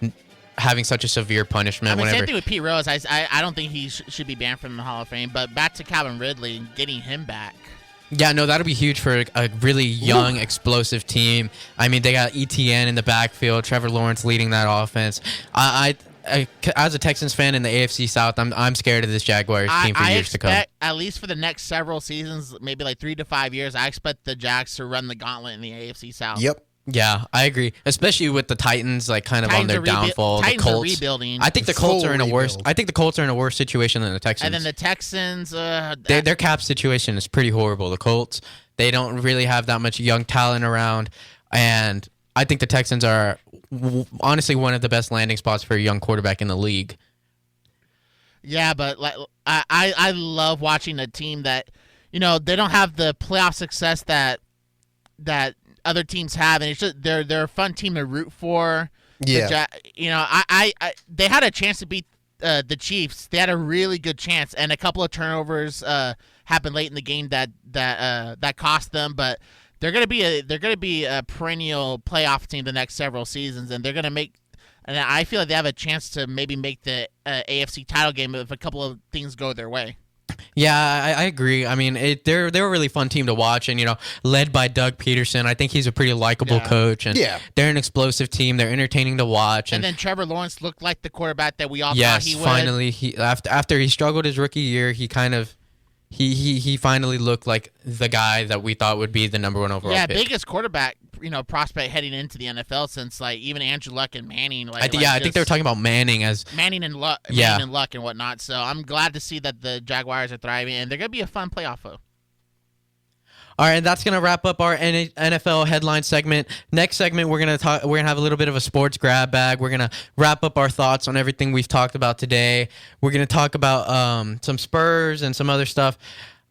having such a severe punishment. I mean, same thing with Pete Rose. I don't think he should be banned from the Hall of Fame. But back to Calvin Ridley, getting him back. Yeah, no, that'll be huge for a really young, explosive team. I mean, they got ETN in the backfield, Trevor Lawrence leading that offense. I as a Texans fan in the AFC South, I'm scared of this Jaguars team for years to come. At least for the next several seasons, maybe like 3 to 5 years, I expect the Jags to run the gauntlet in the AFC South. Yep. Yeah, I agree. Especially with the Titans, like kind of on their downfall. Titans the Colts are rebuilding. I think the Colts are in a worse. I think the Colts are in a worse situation than the Texans. And then the Texans, their cap situation is pretty horrible. The Colts, they don't really have that much young talent around, and I think the Texans are honestly one of the best landing spots for a young quarterback in the league. Yeah, but I love watching a team that, they don't have the playoff success that other teams have, and it's just they're a fun team to root for. Yeah, they had a chance to beat the Chiefs. They had a really good chance, and a couple of turnovers happened late in the game that cost them. But they're gonna be a perennial playoff team the next several seasons, and they're gonna make. And I feel like they have a chance to maybe make the AFC title game if a couple of things go their way. Yeah, I agree. I mean, they're a really fun team to watch, and led by Doug Peterson. I think he's a pretty likable coach, and they're an explosive team. They're entertaining to watch. And then Trevor Lawrence looked like the quarterback that we all thought he would. Yes, finally, after he struggled his rookie year, he kind of he finally looked like the guy that we thought would be the number 1 overall pick. Biggest quarterback prospect heading into the NFL since even Andrew Luck and Manning. I think they were talking about Manning and Luck, Manning and Luck and whatnot. So I'm glad to see that the Jaguars are thriving, and they're gonna be a fun playoff foe. All right, that's gonna wrap up our NFL headline segment. Next segment, we're gonna have a little bit of a sports grab bag. We're gonna wrap up our thoughts on everything we've talked about today. We're gonna talk about some Spurs and some other stuff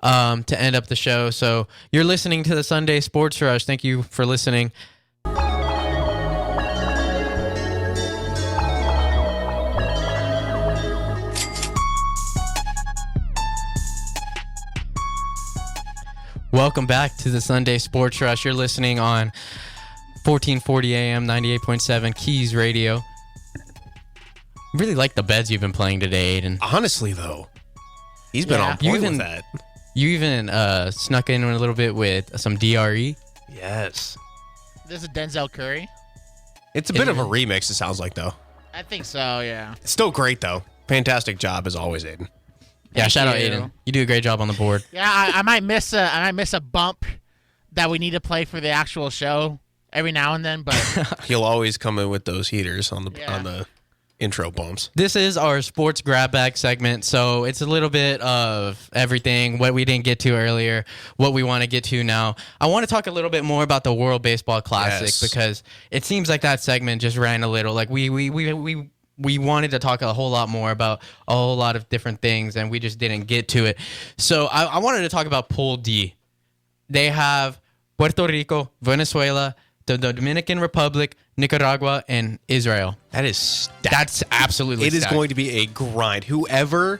to end up the show. So you're listening to the Sunday Sports Rush. Thank you for listening. Welcome back to the Sunday Sports Rush. You're listening on 1440 AM, 98.7 Keys Radio. Really like the beds you've been playing today, Adin. Honestly, though, he's been on point with that. You even snuck in a little bit with some DRE. Yes. This is Denzel Curry. It's a bit of a remix, it sounds like, though. I think so, yeah. It's still great, though. Fantastic job, as always, Adin. Yeah, shout out Adin. You do a great job on the board. Yeah, I might miss a bump that we need to play for the actual show every now and then, but he'll always come in with those heaters on the intro bumps. This is our sports grab bag segment, so it's a little bit of everything, what we didn't get to earlier, what we want to get to now. I want to talk a little bit more about the World Baseball Classic because it seems like that segment just ran a little. Like we wanted to talk a whole lot more about a whole lot of different things, and we just didn't get to it. So I wanted to talk about Pool D. They have Puerto Rico, Venezuela, the Dominican Republic, Nicaragua, and Israel. That's absolutely It is stacked. going to be a grind. Whoever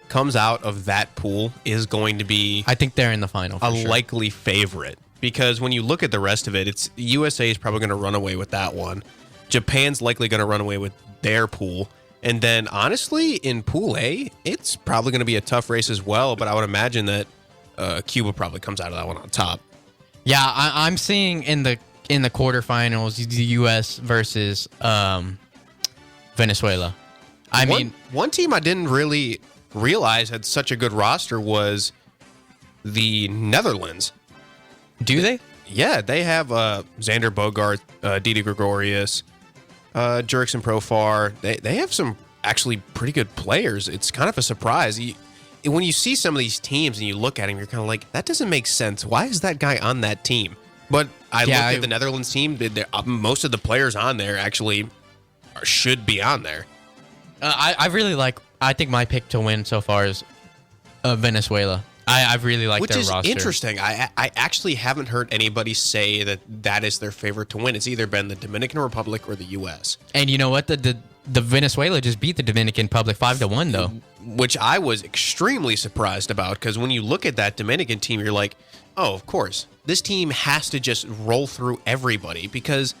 comes out of that pool is going to be, I think they're in the final for sure. Likely favorite. Because when you look at the rest of it, it's USA is probably going to run away with that one. Japan's likely going to run away with their pool. And then, honestly, in Pool A, it's probably going to be a tough race as well. But I would imagine that Cuba probably comes out of that one on top. Yeah, I'm seeing in the in the quarterfinals, the U.S. versus Venezuela. I mean, one team I didn't really realize had such a good roster was the Netherlands. do they? Yeah, they have Xander Bogaert, Didi Gregorius, Jurickson Profar. They have some actually pretty good players. It's kind of a surprise. When you see some of these teams and you look at them, you're kind of like, that doesn't make sense. Why is that guy on that team? But I looked at the Netherlands team. Most of the players on there actually should be on there. I really like. I think my pick to win so far is Venezuela. I really like their roster. Which is interesting. I actually haven't heard anybody say that is their favorite to win. It's either been the Dominican Republic or the U.S. And you know what? The Venezuela just beat the Dominican Republic 5-1 though, which I was extremely surprised about, because when you look at that Dominican team, you're like, oh, of course, this team has to just roll through everybody because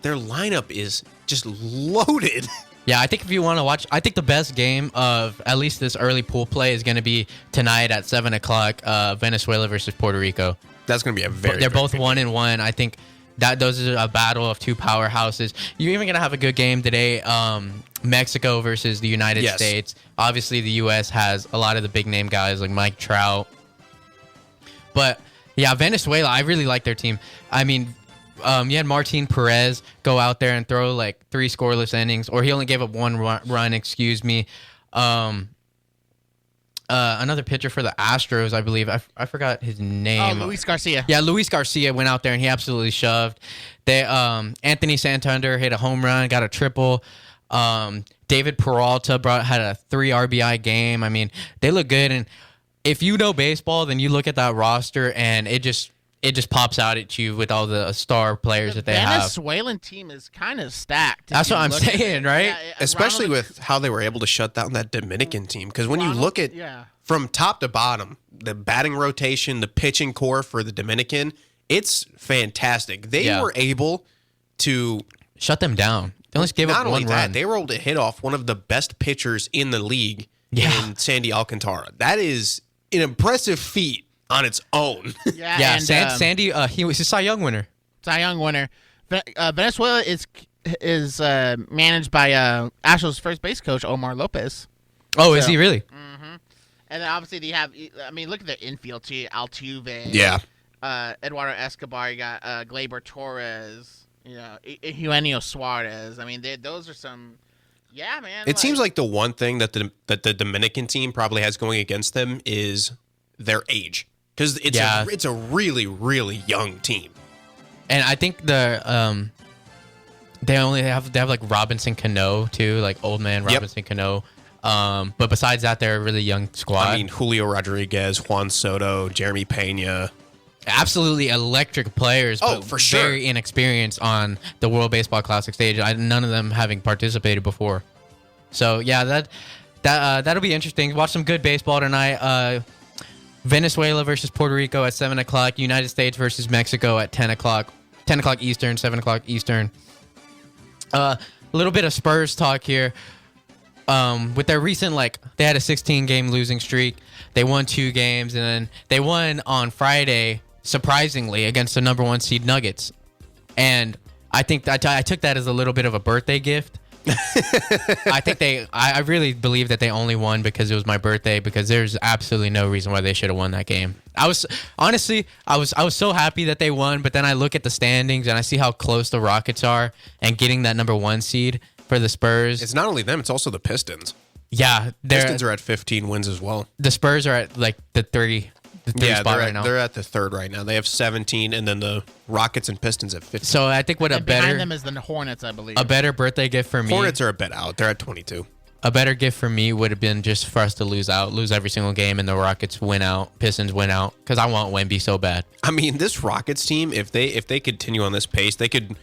their lineup is just loaded. Yeah, I think if you want to watch, I think the best game of at least this early pool play is going to be tonight at 7:00. Venezuela versus Puerto Rico. That's going to be a very. They're both 1-1. I think that those are a battle of two powerhouses. You're even going to have a good game today. Mexico versus the United States. Obviously, the U.S. has a lot of the big name guys like Mike Trout. But yeah, Venezuela, I really like their team. I mean, you had Martin Perez go out there and throw like 3 scoreless innings, or he only gave up 1 run, excuse me. Another pitcher for the Astros, I believe. I forgot his name. Oh, Luis Garcia. Yeah, Luis Garcia went out there and he absolutely shoved. Anthony Santander hit a home run, got a triple. David Peralta had a 3 RBI game. I mean, they look good. And if you know baseball, then you look at that roster and it just pops out at you with all the star players that they have. The Venezuelan team is kind of stacked. That's what I'm saying, right? Yeah, especially with how they were able to shut down that Dominican team. Because when you look at from top to bottom, the batting rotation, the pitching core for the Dominican, it's fantastic. They were able to shut them down. They only gave up 1 run. They were able to hit off one of the best pitchers in the league in Sandy Alcantara. That is an impressive feat on its own. Yeah, and, Sandy, he was a Cy Young winner. Cy Young winner. Venezuela is managed by Astros first base coach Omar Lopez. Oh, is he really? Mm-hmm. And then obviously they have. I mean, look at their infield too. Altuve. Yeah. Eduardo Escobar. You got Gleyber Torres. You know, Eugenio Suarez. I mean, those are some. Yeah, man. It seems like the one thing that the Dominican team probably has going against them is their age. Because it's a really, really young team. And I think they have like Robinson Cano too, like old man Robinson Cano. But besides that, they're a really young squad. I mean, Julio Rodriguez, Juan Soto, Jeremy Pena. Absolutely electric players, but for sure. Very inexperienced on the World Baseball Classic stage. None of them having participated before. So yeah, that'll be interesting. Watch some good baseball tonight. Venezuela versus Puerto Rico at 7:00. United States versus Mexico at 10:00. 10:00 Eastern, 7:00 Eastern. A little bit of Spurs talk here. With their recent, they had a 16-game losing streak. They won 2 games, and then they won on Friday, surprisingly, against the number 1 seed Nuggets. And I think I took that as a little bit of a birthday gift. I really believe that they only won because it was my birthday, because there's absolutely no reason why they should have won that game. I was so happy that they won, but then I look at the standings and I see how close the Rockets are and getting that number 1 seed for the Spurs. It's not only them, it's also the Pistons. Yeah, Pistons are at 15 wins as well. The Spurs are at the 30 spot right now. They're at the 3rd right now. They have 17, and then the Rockets and Pistons at 15. So I think behind them is the Hornets, I believe. A better birthday gift for me. Hornets are a bit out. They're at 22. A better gift for me would have been just for us to lose every single game, and the Rockets win out, Pistons win out, because I want Wemby so bad. I mean, this Rockets team, if they continue on this pace, they could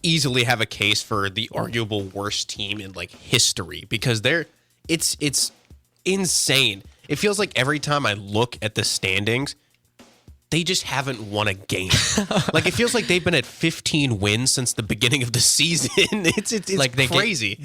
easily have a case for the arguable worst team in history, because it's insane. It feels like every time I look at the standings, they just haven't won a game. It feels like they've been at 15 wins since the beginning of the season. It's crazy.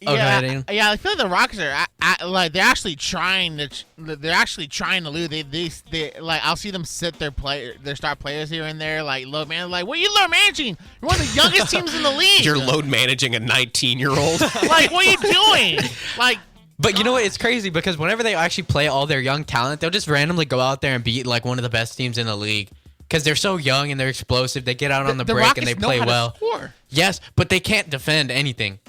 Yeah, Adin. yeah. I feel like the Rockets are like they're actually trying to lose. They like I'll see them sit their star players here and there like load man. Like, what are you load managing? You're one of the youngest teams in the league. You're load managing a 19-year-old. Like, what are you doing? Like. But you know what? It's crazy because whenever they actually play all their young talent, they'll just randomly go out there and beat like one of the best teams in the league because they're so young and they're explosive. They get out on the break Rockets and they know play how to well. score. Yes, but they can't defend anything.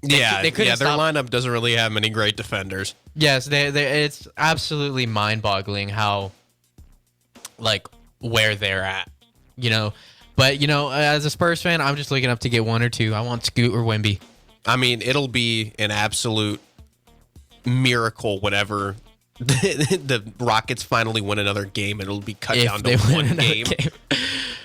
They couldn't their stop- lineup doesn't really have many great defenders. Yes, it's absolutely mind-boggling how, like, where they're at, you know. But, you know, as a Spurs fan, I'm just looking up to get one or two. I want Scoot or Wemby. I mean, it'll be an absolute miracle whenever the Rockets finally win another game. It'll be cut If down they to win one another game.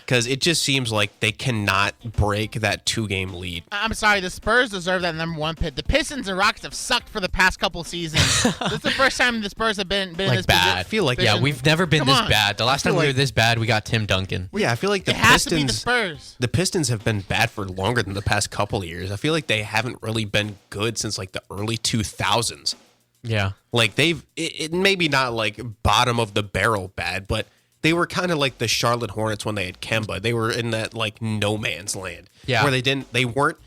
Because it just seems like they cannot break that 2-game lead. I'm sorry, the Spurs deserve that number one pick. The Pistons and Rockets have sucked for the past couple seasons. This is the first time the Spurs have been in Like this bad. I feel like Yeah, we've never been Come this on. bad. The last time we were this bad, we got Tim Duncan. Yeah, I feel like the It has to be the Pistons. Spurs. The Pistons have been bad for longer than the past couple of years. I feel like they haven't really been good since like the early 2000s. Yeah. Like it maybe not like bottom of the barrel bad, but they were kind of like the Charlotte Hornets when they had Kemba. They were in that like no man's land. Yeah. Where they weren't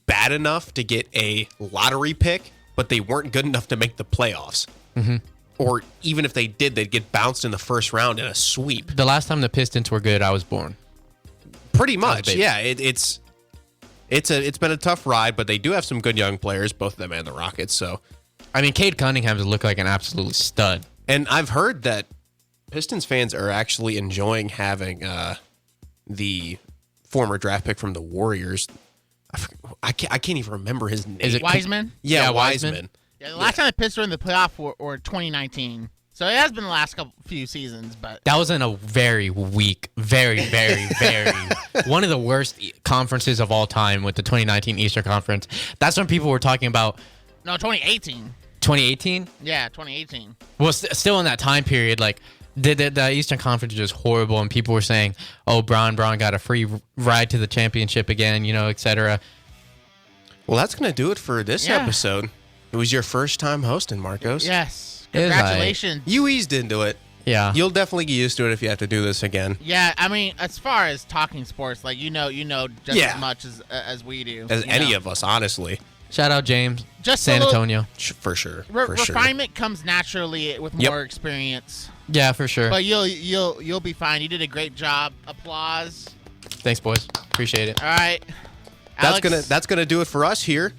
bad enough to get a lottery pick, but they weren't good enough to make the playoffs. Mm-hmm. Or even if they did, they'd get bounced in the first round in a sweep. The last time the Pistons were good, I was born. Pretty much, baby. yeah. It's been a tough ride, but they do have some good young players, both of them and the Rockets. So, I mean, Cade Cunningham's looked like an absolute stud. and I've heard that Pistons fans are actually enjoying having the former draft pick from the Warriors. I can't even remember his name. Is it Wiseman? Yeah, Wiseman? Wiseman. Yeah, the last time the Pistons were in the playoff were 2019. So it has been the last few seasons, but That was in a very weak, very, very, very one of the worst conferences of all time with the 2019 Eastern Conference. That's when people were talking about no, 2018. 2018. Yeah, 2018. Well, still in that time period, like the Eastern Conference was just horrible, and people were saying, "Oh, Braun got a free ride to the championship again," you know, etc. Well, that's going to do it for this Yeah. episode. It was your first time hosting, Marcos. Yes. It was Congratulations. You eased into it. Yeah, You'll definitely get used to it if you have to do this again. Yeah, I mean, as far as talking sports, like you know just Yeah. as much as we do. As you any know. of us, honestly. shout out James, Just San a little- Antonio. For sure. For sure. Refinement comes naturally with Yep. more experience. Yeah, for sure. But you'll be fine. You did a great job. Applause. Thanks, boys. Appreciate it. All right. Alex, That's gonna do it for us here.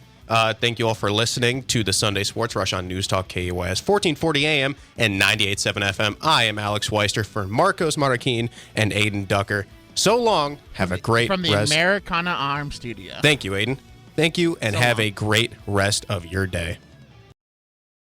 Thank you all for listening to the Sunday Sports Rush on News Talk KUYS 1440 AM and 98.7 FM. I am Alex Weister for Marcos Marroquin and Adin Ducker. So long. Have a great from the rest. Americana Arm Studio. Thank you, Adin. Thank you, and So have long. a great rest of your day.